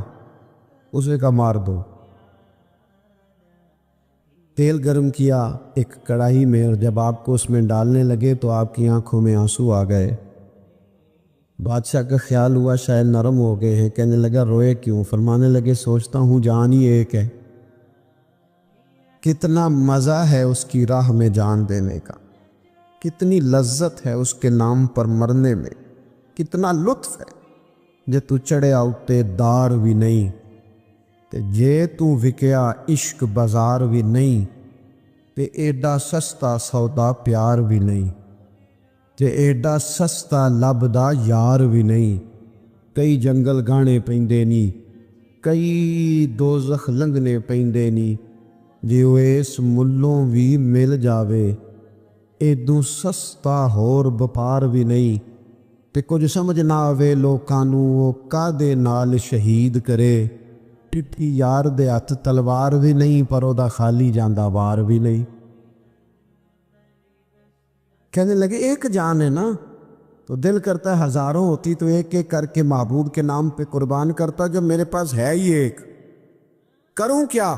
اسے کا مار دو۔ تیل گرم کیا ایک کڑاہی میں، اور جب آپ کو اس میں ڈالنے لگے تو آپ کی آنکھوں میں آنسو آ گئے۔ بادشاہ کا خیال ہوا شاید نرم ہو گئے ہیں، کہنے لگا روئے کیوں؟ فرمانے لگے سوچتا ہوں جان ہی ایک ہے، کتنا مزہ ہے اس کی راہ میں جان دینے کا، کتنی لذت ہے اس کے نام پر مرنے میں، کتنا لطف ہے جے تو چڑھیا اتے دار بھی نہیں، تے جے تو وکیا عشق بازار بھی نہیں، تے ایڈا سستا سودا پیار بھی نہیں، تے ایڈا سستا لبدا یار بھی نہیں۔ کئی جنگل گانے پیندے نی، کئی دوزخ لنگنے پیندے نی، جے وہ اس ملوں بھی مل جاوے، ایدوں سستا ہور بپار بھی نہیں۔ تے کچھ سمجھ نہ آوے لوکاں نوں وہ کادے نال شہید کرے، ٹٹھی یار دے ہاتھ تلوار بھی نہیں، پر او دا خالی جاندا وار بھی نہیں۔ کہنے لگے ایک جان ہے نا، تو دل کرتا ہے ہزاروں ہوتی تو ایک ایک کر کے معبود کے نام پہ قربان کرتا، جب میرے پاس ہے ہی ایک، کروں کیا؟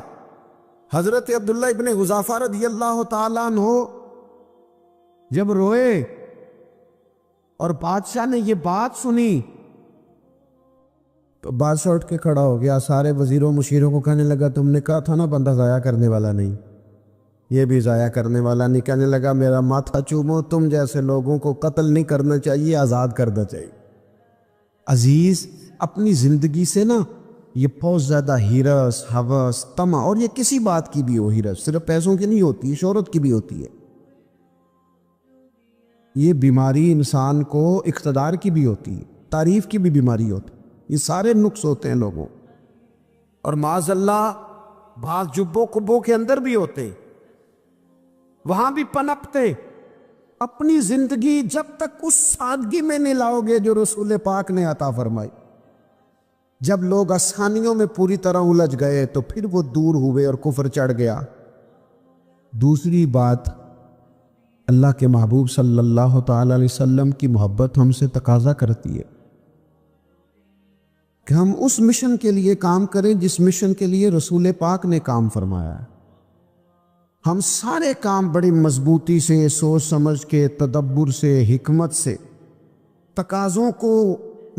حضرت عبداللہ ابن حذافہ رضی اللہ تعالیٰ عنہ جب روئے اور بادشاہ نے یہ بات سنی تو بادشاہ اٹھ کے کھڑا ہو گیا، سارے وزیروں مشیروں کو کہنے لگا تم نے کہا تھا نا بندہ ضائع کرنے والا نہیں، یہ بھی ضائع کرنے والا نہیں۔ کہنے لگا میرا ماتھا چومو، تم جیسے لوگوں کو قتل نہیں کرنا چاہیے، آزاد کرنا چاہیے۔ عزیز، اپنی زندگی سے نا یہ بہت زیادہ ہرس، ہوس، طمع، اور یہ کسی بات کی بھی ہو، ہرس صرف پیسوں کی نہیں ہوتی، شہرت کی بھی ہوتی ہے، یہ بیماری انسان کو اقتدار کی بھی ہوتی ہے، تعریف کی بھی بیماری ہوتی ہے، یہ سارے نقص ہوتے ہیں لوگوں، اور معاذ اللہ بعض جبوں کبوں کے اندر بھی ہوتے، وہاں بھی پنپتے۔ اپنی زندگی جب تک اس سادگی میں نہیں لاؤ گے جو رسول پاک نے عطا فرمائی، جب لوگ آسانیوں میں پوری طرح الجھ گئے تو پھر وہ دور ہوئے اور کفر چڑھ گیا۔ دوسری بات، اللہ کے محبوب صلی اللہ تعالی علیہ وسلم کی محبت ہم سے تقاضا کرتی ہے کہ ہم اس مشن کے لیے کام کریں جس مشن کے لیے رسول پاک نے کام فرمایا ہے۔ ہم سارے کام بڑی مضبوطی سے، سوچ سمجھ کے، تدبر سے، حکمت سے، تقاضوں کو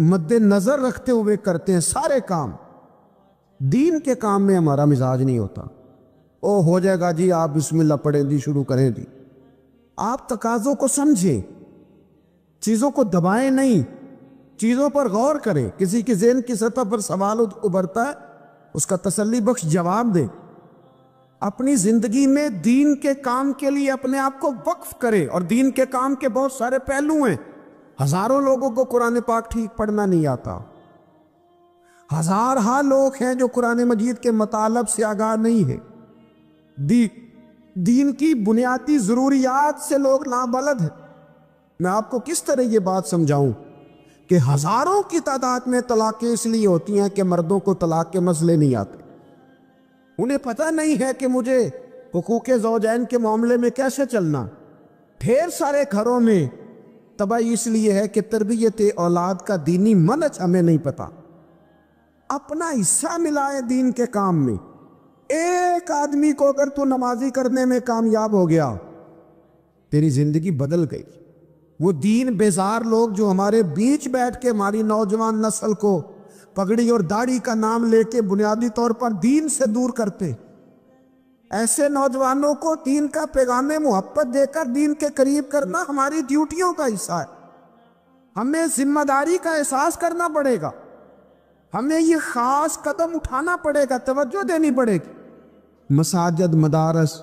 مد نظر رکھتے ہوئے کرتے ہیں سارے کام۔ دین کے کام میں ہمارا مزاج نہیں ہوتا، او ہو جائے گا جی، آپ بسم اللہ پڑھیں جی، شروع کریں جی۔ آپ تقاضوں کو سمجھیں، چیزوں کو دبائیں نہیں، چیزوں پر غور کریں۔ کسی کے ذہن کی سطح پر سوال ابھرتا ہے، اس کا تسلی بخش جواب دیں۔ اپنی زندگی میں دین کے کام کے لیے اپنے آپ کو وقف کریں، اور دین کے کام کے بہت سارے پہلو ہیں۔ ہزاروں لوگوں کو قرآن پاک ٹھیک پڑھنا نہیں آتا، ہزارہا لوگ ہیں جو قرآن مجید کے مطالب سے آگاہ نہیں ہے۔ دین کی بنیادی ضروریات سے لوگ نابلد ہیں۔ میں آپ کو کس طرح یہ بات سمجھاؤں کہ ہزاروں کی تعداد میں طلاقیں اس لیے ہوتی ہیں کہ مردوں کو طلاق کے مسئلے نہیں آتے، انہیں پتہ نہیں ہے کہ مجھے حقوق زوجین کے معاملے میں کیسے چلنا۔ ڈھیر سارے گھروں میں تباہی اس لیے ہے کہ تربیت اولاد کا دینی منہج ہمیں نہیں پتا۔ اپنا حصہ ملائے دین کے کام میں۔ ایک آدمی کو اگر تو نمازی کرنے میں کامیاب ہو گیا، تیری زندگی بدل گئی۔ وہ دین بیزار لوگ جو ہمارے بیچ بیٹھ کے ہماری نوجوان نسل کو پگڑی اور داڑھی کا نام لے کے بنیادی طور پر دین سے دور کرتے، ایسے نوجوانوں کو دین کا پیغام محبت دے کر دین کے قریب کرنا ہماری ڈیوٹیوں کا حصہ ہے۔ ہمیں ذمہ داری کا احساس کرنا پڑے گا، ہمیں یہ خاص قدم اٹھانا پڑے گا، توجہ دینی پڑے گی۔ مساجد، مدارس،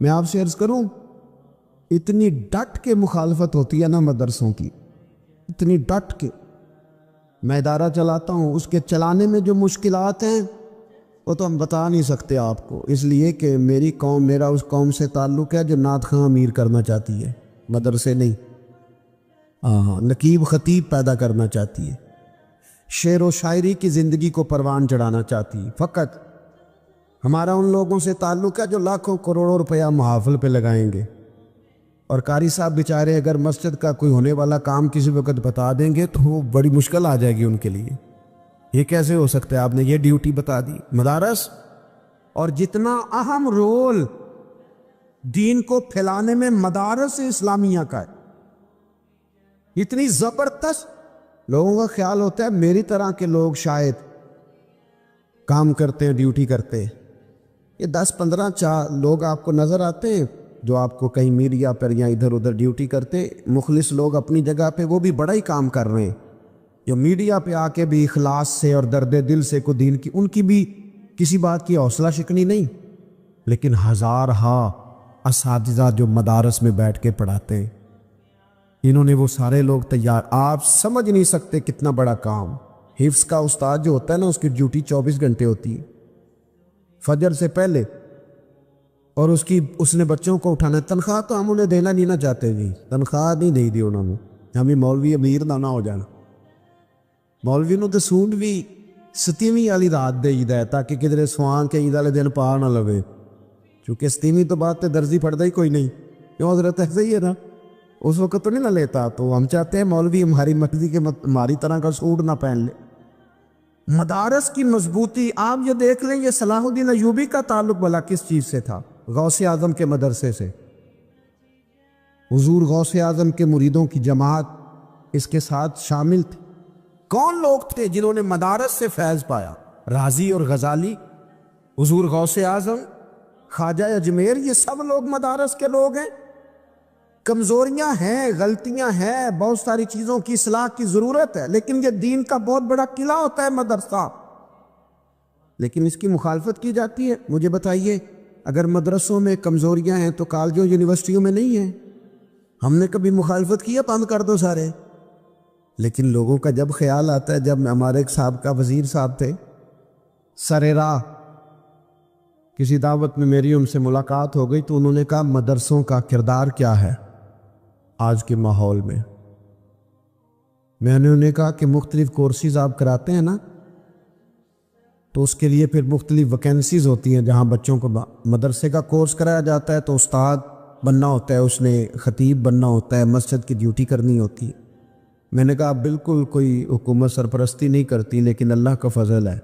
میں آپ سے عرض کروں، اتنی ڈٹ کے مخالفت ہوتی ہے نا مدرسوں کی، اتنی ڈٹ کے۔ میں ادارہ چلاتا ہوں، اس کے چلانے میں جو مشکلات ہیں وہ تو ہم بتا نہیں سکتے آپ کو، اس لیے کہ میری قوم، میرا اس قوم سے تعلق ہے جو نعت خواں امیر کرنا چاہتی ہے، مدرسے نہیں۔ نقیب خطیب پیدا کرنا چاہتی ہے، شعر و شاعری کی زندگی کو پروان چڑھانا چاہتی ہے۔ فقط ہمارا ان لوگوں سے تعلق ہے جو لاکھوں کروڑوں روپیہ محافل پہ لگائیں گے، اور قاری صاحب بیچارے اگر مسجد کا کوئی ہونے والا کام کسی وقت بتا دیں گے تو وہ بڑی مشکل آ جائے گی ان کے لیے۔ یہ کیسے ہو سکتا ہے؟ آپ نے یہ ڈیوٹی بتا دی۔ مدارس، اور جتنا اہم رول دین کو پھیلانے میں مدارس اسلامیہ کا ہے، اتنی زبردست، لوگوں کا خیال ہوتا ہے میری طرح کے لوگ شاید کام کرتے ہیں، ڈیوٹی کرتے ہیں۔ یہ 10-15 لوگ آپ کو نظر آتے ہیں جو آپ کو کہیں میڈیا پر یا ادھر ادھر ڈیوٹی کرتے، مخلص لوگ اپنی جگہ پہ، وہ بھی بڑا ہی کام کر رہے ہیں، جو میڈیا پہ آ کے بھی اخلاص سے اور درد دل سے کو دین کی، ان کی بھی کسی بات کی حوصلہ شکنی نہیں۔ لیکن ہزارہا اساتذہ جو مدارس میں بیٹھ کے پڑھاتے ہیں، انہوں نے وہ سارے لوگ تیار، آپ سمجھ نہیں سکتے کتنا بڑا کام۔ حفظ کا استاد جو ہوتا ہے نا، اس کی ڈیوٹی 24 گھنٹے ہوتی ہے، فجر سے پہلے، اور اس نے بچوں کو اٹھانا ہے۔ تنخواہ تو ہم انہیں دینا نہیں نہ چاہتے جی، تنخواہ نہیں دے دی انہوں نے، ہمیں مولوی امیر نہ ہو جانا۔ مولوی نو تو سونٹ بھی 27ویں والی رات دے ہے تاکہ کدھر سوان کے عید والے دن پا نہ لوے، چونکہ 27ویں تو بعد تے درزی پڑتا ہی کوئی نہیں، کیوں حضرت ایسے ہی ہے نا، اس وقت تو نہیں نہ لیتا۔ تو ہم چاہتے ہیں مولوی ہماری مرضی کے ہماری طرح کا سوٹ نہ پہن لے۔ مدارس کی مضبوطی آپ یہ دیکھ لیں، یہ صلاح الدین ایوبی کا تعلق بھلا کس چیز سے تھا؟ غوث اعظم کے مدرسے سے۔ حضور غوث اعظم کے مریدوں کی جماعت اس کے ساتھ شامل تھی۔ کون لوگ تھے جنہوں نے مدارس سے فیض پایا؟ رازی اور غزالی، حضور غوث اعظم، خواجہ اجمیر، یہ سب لوگ مدارس کے لوگ ہیں۔ کمزوریاں ہیں، غلطیاں ہیں، بہت ساری چیزوں کی اصلاح کی ضرورت ہے، لیکن یہ دین کا بہت بڑا قلعہ ہوتا ہے مدرسہ، لیکن اس کی مخالفت کی جاتی ہے۔ مجھے بتائیے، اگر مدرسوں میں کمزوریاں ہیں تو کالجوں یونیورسٹیوں میں نہیں ہیں؟ ہم نے کبھی مخالفت کی ہے بند کر دو سارے؟ لیکن لوگوں کا جب خیال آتا ہے، جب ہمارے ایک سابقہ وزیر صاحب تھے سر راہ، کسی دعوت میں میری ان سے ملاقات ہو گئی تو انہوں نے کہا مدرسوں کا کردار کیا ہے آج کے ماحول میں؟ میں نے انہیں کہا کہ مختلف کورسز آپ کراتے ہیں نا، تو اس کے لیے پھر مختلف ویکنسیز ہوتی ہیں جہاں بچوں کو مدرسے کا کورس کرایا جاتا ہے، تو استاد بننا ہوتا ہے، اس نے خطیب بننا ہوتا ہے، مسجد کی ڈیوٹی کرنی ہوتی ہے۔ میں نے کہا بالکل کوئی حکومت سرپرستی نہیں کرتی، لیکن اللہ کا فضل ہے،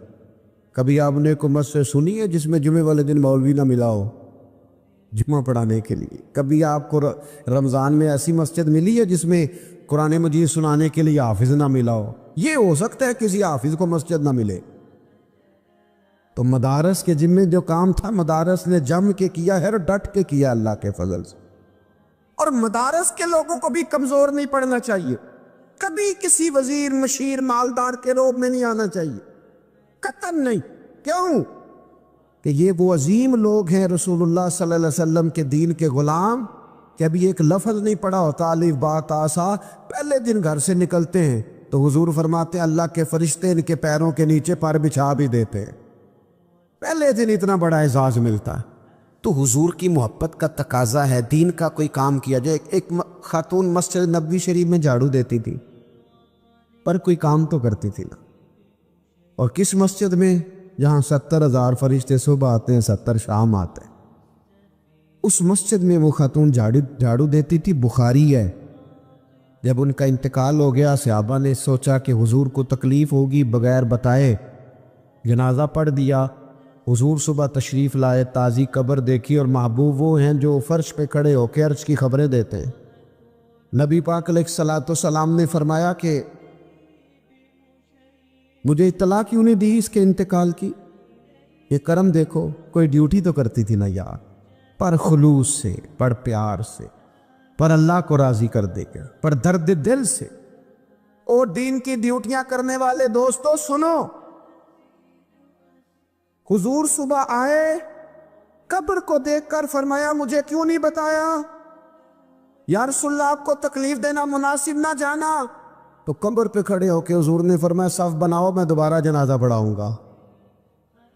کبھی آپ نے حکومت سے سنی ہے جس میں جمعے والے دن مولوی نہ ملا ہو جمعہ پڑھانے کے لیے؟ کبھی آپ کو رمضان میں ایسی مسجد ملی ہے جس میں قرآن مجید سنانے کے لیے حافظ نہ ملا ہو؟ یہ ہو سکتا ہے کسی حافظ کو مسجد نہ ملے۔ تو مدارس کے ذمے جو کام تھا، مدارس نے جم کے کیا ہے اور ڈٹ کے کیا اللہ کے فضل سے۔ اور مدارس کے لوگوں کو بھی کمزور نہیں پڑنا چاہیے، کبھی کسی وزیر، مشیر، مالدار کے روب میں نہیں آنا چاہیے، قطعاً نہیں۔ کیوں؟ کہ یہ وہ عظیم لوگ ہیں، رسول اللہ صلی اللہ علیہ وسلم کے دین کے غلام، کہ ابھی ایک لفظ نہیں پڑھا ہوتا الف با تا سا، پہلے دن گھر سے نکلتے ہیں تو حضور فرماتے ہیں اللہ کے فرشتے ان کے پیروں کے نیچے پر بچھا بھی دیتے ہیں، پہلے دن اتنا بڑا اعزاز ملتا ہے۔ تو حضور کی محبت کا تقاضا ہے، دین کا کوئی کام کیا جائے۔ ایک خاتون مسجد نبوی شریف میں جھاڑو دیتی تھی، پر کوئی کام تو کرتی تھی نا۔ اور کس مسجد میں؟ جہاں 70,000 فرشتے صبح آتے ہیں، 70 شام آتے ہیں، اس مسجد میں وہ خاتون جھاڑو دیتی تھی۔ بخاری ہے، جب ان کا انتقال ہو گیا، صحابہ نے سوچا کہ حضور کو تکلیف ہوگی، بغیر بتائے جنازہ پڑھ دیا۔ حضور صبح تشریف لائے، تازی قبر دیکھی، اور محبوب وہ ہیں جو فرش پہ کھڑے ہو کے عرش کی خبریں دیتے ہیں۔ نبی پاک علیہ الصلوۃ والسلام نے فرمایا کہ مجھے اطلاع کیوں نہیں دی اس کے انتقال کی؟ یہ کرم دیکھو، کوئی ڈیوٹی تو کرتی تھی نا یار، پر خلوص سے، پر پیار سے، پر اللہ کو راضی کر دے گا، پر درد دل سے۔ اور دین کی ڈیوٹیاں کرنے والے دوستو سنو، حضور صبح آئے، قبر کو دیکھ کر فرمایا مجھے کیوں نہیں بتایا؟ یا رسول اللہ آپ کو تکلیف دینا مناسب نہ جانا؟ تو قبر پہ کھڑے ہو کے حضور نے فرمایا صف بناؤ، میں دوبارہ جنازہ پڑھاؤں گا۔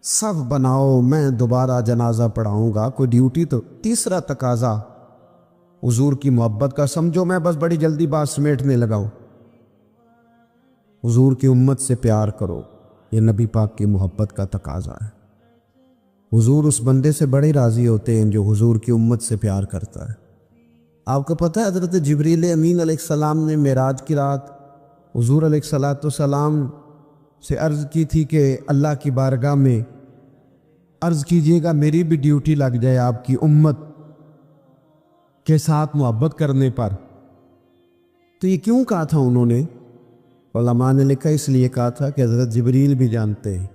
صف بناؤ، میں دوبارہ جنازہ پڑھاؤں گا۔ کوئی ڈیوٹی تو۔ تیسرا تقاضا حضور کی محبت کا، سمجھو میں بس بڑی جلدی بات سمیٹنے لگا ہوں۔ حضور کی امت سے پیار کرو، یہ نبی پاک کی محبت کا تقاضا ہے۔ حضور اس بندے سے بڑے راضی ہوتے ہیں جو حضور کی امت سے پیار کرتا ہے۔ آپ کو پتہ ہے حضرت جبریل امین علیہ السلام نے معراج کی رات حضور علیہ الصلوۃ والسلام سے عرض کی تھی کہ اللہ کی بارگاہ میں عرض کیجئے گا میری بھی ڈیوٹی لگ جائے آپ کی امت کے ساتھ محبت کرنے پر۔ تو یہ کیوں کہا تھا انہوں نے؟ علماء نے لکھا اس لیے کہا تھا کہ حضرت جبریل بھی جانتے ہیں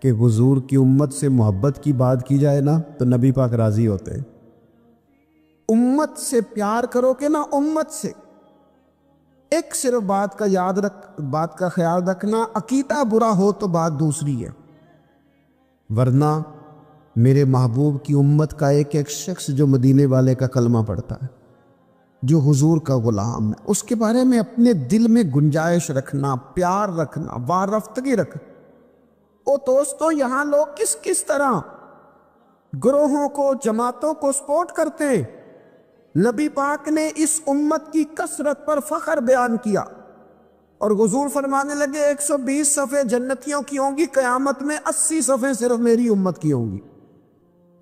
کہ حضور کی امت سے محبت کی بات کی جائے نا تو نبی پاک راضی ہوتے ہیں۔ امت سے پیار کرو کہ نا، امت سے۔ ایک صرف بات کا خیال رکھنا، عقیدہ برا ہو تو بات دوسری ہے، ورنہ میرے محبوب کی امت کا ایک ایک شخص جو مدینے والے کا کلمہ پڑھتا ہے، جو حضور کا غلام ہے، اس کے بارے میں اپنے دل میں گنجائش رکھنا، پیار رکھنا، وارفتگی رکھنا۔ او دوستو، یہاں لوگ کس طرح گروہوں کو، جماعتوں کو سپورٹ کرتے ہیں۔ نبی پاک نے اس امت کی کثرت پر فخر بیان کیا، اور حضور فرمانے لگے 120 صفحے جنتیوں کی ہوں گی، قیامت میں 80 صفحے صرف میری امت کی ہوں گی۔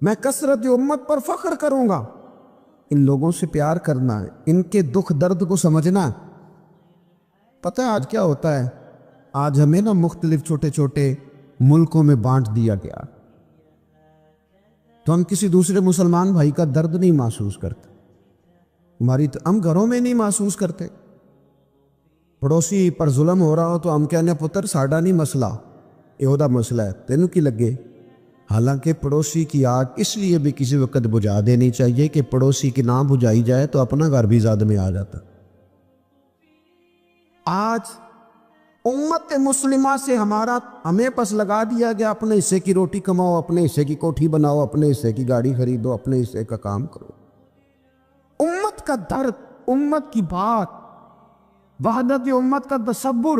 میں کثرت امت پر فخر کروں گا۔ ان لوگوں سے پیار کرنا ہے، ان کے دکھ درد کو سمجھنا۔ پتہ ہے آج کیا ہوتا ہے؟ آج ہمیں نا مختلف چھوٹے چھوٹے ملکوں میں بانٹ دیا گیا، تو ہم کسی دوسرے مسلمان بھائی کا درد نہیں محسوس کرتے، ہم گھروں میں نہیں محسوس کرتے۔ پڑوسی پر ظلم ہو رہا ہو تو ہم کہنے پتر ساڈا نہیں مسئلہ، یہ مسئلہ ہے، تینوں کی لگے۔ حالانکہ پڑوسی کی آگ اس لیے بھی کسی وقت بجھا دینی چاہیے کہ پڑوسی کی نہ بجھائی جائے تو اپنا گھر بھی زاد میں آ جاتا۔ آج امت مسلمہ سے ہمیں پس لگا دیا گیا، اپنے حصے کی روٹی کماؤ، اپنے حصے کی کوٹھی بناؤ، اپنے حصے کی گاڑی خریدو، اپنے حصے کا کام کرو۔ امت کا درد، امت کی بات، وحدت امت کا تصور،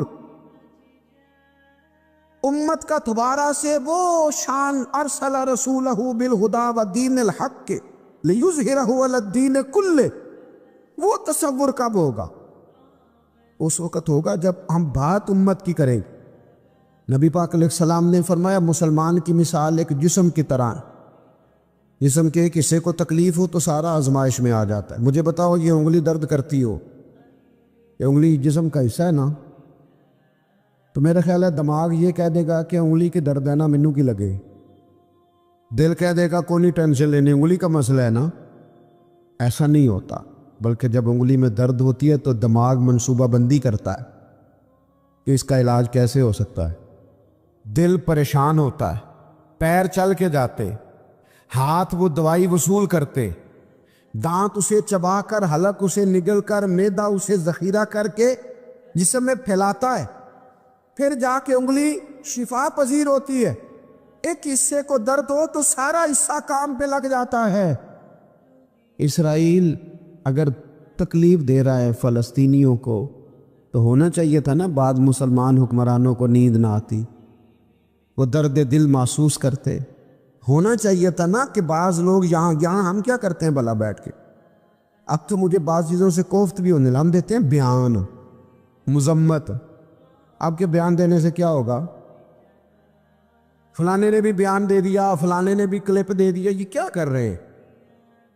امت کا دوبارہ سے وہ شان ارسل رسولہ بالہدی ودین الحق لیظہرہ علی الدین کلہ، وہ تصور کب ہوگا؟ اس وقت ہوگا جب ہم بات امت کی کریں۔ نبی پاک علیہ السلام نے فرمایا مسلمان کی مثال ایک جسم کی طرح، جسم کے ایک حصے کو تکلیف ہو تو سارا آزمائش میں آ جاتا ہے۔ مجھے بتاؤ یہ انگلی درد کرتی ہو، یہ انگلی جسم کا حصہ ہے نا، تو میرا خیال ہے دماغ یہ کہہ دے گا کہ انگلی کی درد ہے نا مینوں کی لگے، دل کہہ دے گا کوئی نہیں ٹینشن لینی، انگلی کا مسئلہ ہے نا۔ ایسا نہیں ہوتا، بلکہ جب انگلی میں درد ہوتی ہے تو دماغ منصوبہ بندی کرتا ہے کہ اس کا علاج کیسے ہو سکتا ہے۔ دل پریشان ہوتا ہے، پیر چل کے جاتے، ہاتھ وہ دوائی وصول کرتے، دانت اسے چبا کر، حلق اسے نگل کر، معدہ اسے ذخیرہ کر کے جسم میں پھیلاتا ہے، پھر جا کے انگلی شفا پذیر ہوتی ہے۔ ایک حصے کو درد ہو تو سارا حصہ کام پہ لگ جاتا ہے۔ اسرائیل اگر تکلیف دے رہا ہے فلسطینیوں کو تو ہونا چاہیے تھا نا بعض مسلمان حکمرانوں کو نیند نہ آتی، وہ درد دل محسوس کرتے، ہونا چاہیے تھا نا کہ بعض لوگ یہاں ہم کیا کرتے ہیں بھلا بیٹھ کے؟ اب تو مجھے بعض چیزوں سے کوفت بھی ہونے لگا. ہم دیتے ہیں بیان، مذمت. آپ کے بیان دینے سے کیا ہوگا؟ فلانے نے بھی بیان دے دیا، فلانے نے بھی کلپ دے دیا. یہ کیا کر رہے ہیں؟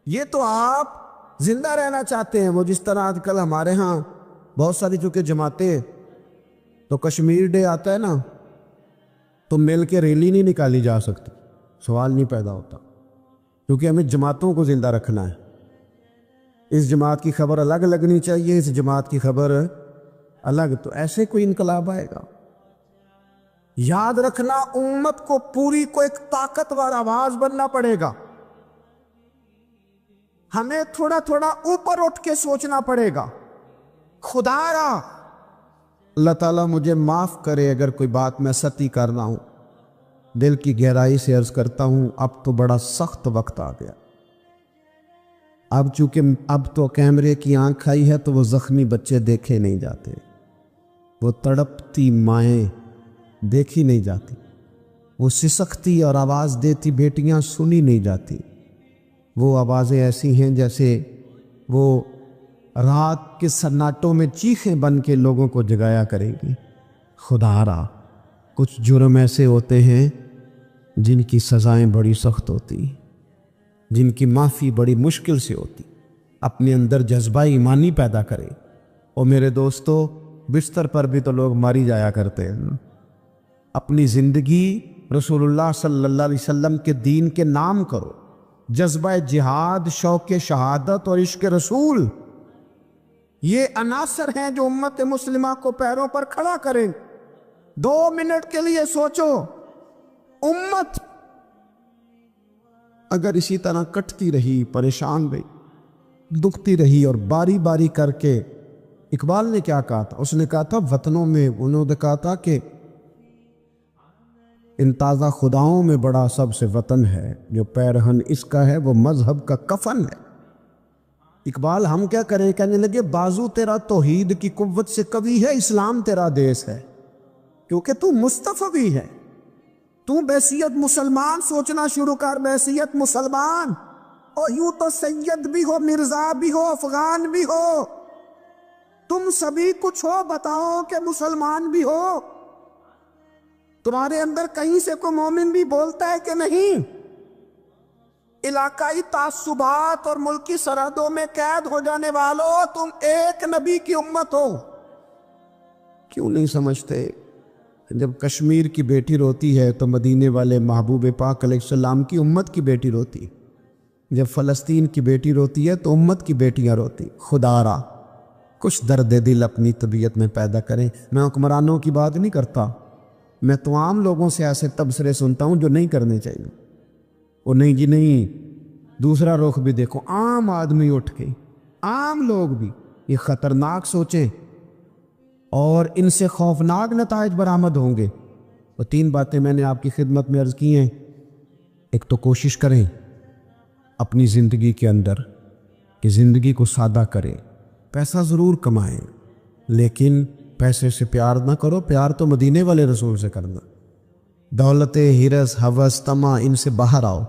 یہ تو آپ زندہ رہنا چاہتے ہیں. وہ جس طرح آج کل ہمارے ہاں بہت ساری چونکہ جماعتیں، تو کشمیر ڈے آتا ہے نا تو مل کے ریلی نہیں نکالی جا سکتی، سوال نہیں پیدا ہوتا، کیونکہ ہمیں جماعتوں کو زندہ رکھنا ہے. اس جماعت کی خبر الگ لگنی چاہیے، اس جماعت کی خبر الگ. تو ایسے کوئی انقلاب آئے گا؟ یاد رکھنا، امت کو پوری کو ایک طاقتور آواز بننا پڑے گا. ہمیں تھوڑا تھوڑا اوپر اٹھ کے سوچنا پڑے گا. خدا را اللہ تعالیٰ مجھے معاف کرے اگر کوئی بات میں سطحی کر رہا ہوں. دل کی گہرائی سے عرض کرتا ہوں، اب تو بڑا سخت وقت آ گیا. اب چونکہ اب تو کیمرے کی آنکھ آئی ہے تو وہ زخمی بچے دیکھے نہیں جاتے، وہ تڑپتی مائیں دیکھی نہیں جاتی، وہ سسکتی اور آواز دیتی بیٹیاں سنی نہیں جاتی. وہ آوازیں ایسی ہیں جیسے وہ رات کے سناٹوں میں چیخیں بن کے لوگوں کو جگایا کریں گی. خدا را کچھ جرم ایسے ہوتے ہیں جن کی سزائیں بڑی سخت ہوتی، جن کی معافی بڑی مشکل سے ہوتی. اپنے اندر جذبہ ایمانی پیدا کرے. اور میرے دوستو، بستر پر بھی تو لوگ ماری جایا کرتے ہیں. اپنی زندگی رسول اللہ صلی اللہ علیہ وسلم کے دین کے نام کرو. جذبہ جہاد، شوق شہادت اور عشق رسول، یہ عناصر ہیں جو امت مسلمہ کو پیروں پر کھڑا کریں. 2 منٹ کے لیے سوچو، امت اگر اسی طرح کٹتی رہی، پریشان رہی، دکھتی رہی، اور باری باری کر کے، اقبال نے کیا کہا تھا؟ اس نے کہا تھا وطنوں میں، انہوں نے کہا تھا کہ ان تازہ خداؤں میں بڑا سب سے وطن ہے، جو پیرہن اس کا ہے وہ مذہب کا کفن ہے. اقبال ہم کیا کریں؟ کہنے لگے بازو تیرا توحید کی قوت سے قوی ہے، اسلام تیرا دیس ہے، کیونکہ تو مصطفی ہے. تو بحیثیت مسلمان سوچنا شروع کر، بحیثیت مسلمان. اور یوں تو سید بھی ہو، مرزا بھی ہو، افغان بھی ہو، تم سبھی کچھ ہو، بتاؤ کہ مسلمان بھی ہو. تمہارے اندر کہیں سے کوئی مومن بھی بولتا ہے کہ نہیں؟ علاقائی تعصبات اور ملکی سرحدوں میں قید ہو جانے والوں، تم ایک نبی کی امت ہو. کیوں نہیں سمجھتے؟ جب کشمیر کی بیٹی روتی ہے تو مدینے والے محبوب پاک علیہ السلام کی امت کی بیٹی روتی. جب فلسطین کی بیٹی روتی ہے تو امت کی بیٹیاں روتی. خدا را کچھ درد دل اپنی طبیعت میں پیدا کریں. میں حکمرانوں کی بات نہیں کرتا، میں تو عام لوگوں سے ایسے تبصرے سنتا ہوں جو نہیں کرنے چاہیے. وہ نہیں جی نہیں، دوسرا رخ بھی دیکھو. عام آدمی اٹھ کے، عام لوگ بھی یہ خطرناک سوچیں اور ان سے خوفناک نتائج برآمد ہوں گے. وہ 3 باتیں میں نے آپ کی خدمت میں عرض کی ہیں. ایک تو کوشش کریں اپنی زندگی کے اندر کہ زندگی کو سادہ کریں. پیسہ ضرور کمائیں لیکن پیسے سے پیار نہ کرو، پیار تو مدینے والے رسول سے کرنا. دولت، ہرس، ہوس، طمع، ان سے باہر آؤ.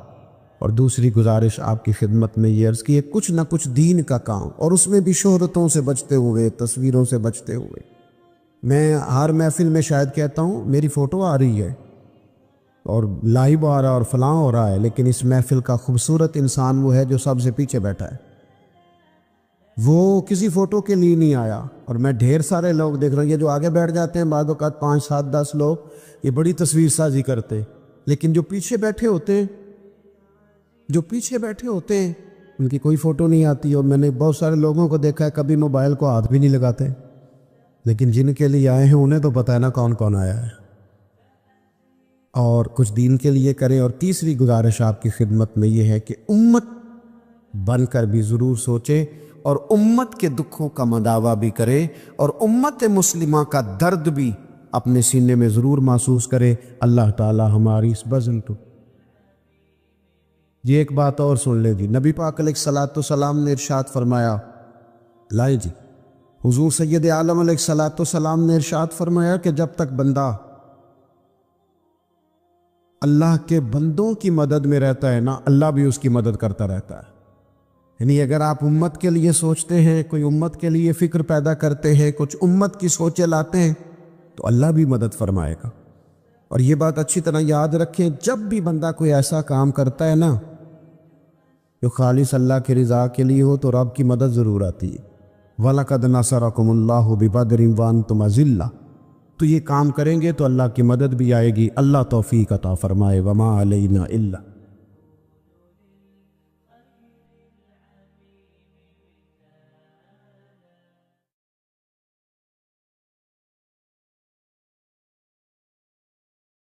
اور دوسری گزارش آپ کی خدمت میں یہ عرض کی ہے، کچھ نہ کچھ دین کا کام، اور اس میں بھی شہرتوں سے بچتے ہوئے، تصویروں سے بچتے ہوئے. میں ہر محفل میں شاید کہتا ہوں میری فوٹو آ رہی ہے اور لائیو آ رہا ہے اور فلاں ہو رہا ہے، لیکن اس محفل کا خوبصورت انسان وہ ہے جو سب سے پیچھے بیٹھا ہے. وہ کسی فوٹو کے لیے نہیں آیا. اور میں ڈھیر سارے لوگ دیکھ رہا ہوں، یہ جو آگے بیٹھ جاتے ہیں بعض اوقات 5 7 10 لوگ، یہ بڑی تصویر سازی کرتے، لیکن جو پیچھے بیٹھے ہوتے ہیں ان کی کوئی فوٹو نہیں آتی. اور میں نے بہت سارے لوگوں کو دیکھا ہے کبھی موبائل کو ہاتھ بھی نہیں لگاتے، لیکن جن کے لیے آئے ہیں انہیں تو پتہ ہے نا کون کون آیا ہے. اور کچھ دین کے لیے کریں. اور تیسری گزارش آپ کی خدمت میں یہ ہے کہ امت بن کر بھی ضرور سوچے اور امت کے دکھوں کا مداوا بھی کرے اور امت مسلمہ کا درد بھی اپنے سینے میں ضرور محسوس کرے. اللہ تعالی ہماری اس بزم کو. یہ ایک بات اور سن لیں جی، نبی پاک علیہ الصلوۃ والسلام نے ارشاد فرمایا، لائے جی، حضور سید عالم علیہ الصلوۃ والسلام نے ارشاد فرمایا کہ جب تک بندہ اللہ کے بندوں کی مدد میں رہتا ہے نا، اللہ بھی اس کی مدد کرتا رہتا ہے۔ یعنی اگر آپ امت کے لیے سوچتے ہیں، کوئی امت کے لیے فکر پیدا کرتے ہیں، کچھ امت کی سوچیں لاتے ہیں، تو اللہ بھی مدد فرمائے گا۔ اور یہ بات اچھی طرح یاد رکھیں، جب بھی بندہ کوئی ایسا کام کرتا ہے نا جو خالص اللہ کی رضا کے لیے ہو، تو رب کی مدد ضرور آتی ہے۔ وَلَقَدْ نَصَرَكُمُ اللَّهُ بِبَدْرٍ وَأَنْتُمْ أَذِلَّةٌ، تو یہ کام کریں گے تو اللہ کی مدد بھی آئے گی۔ اللہ توفیق عطا فرمائے۔ وَمَا عَلَيْنَا إِلَّا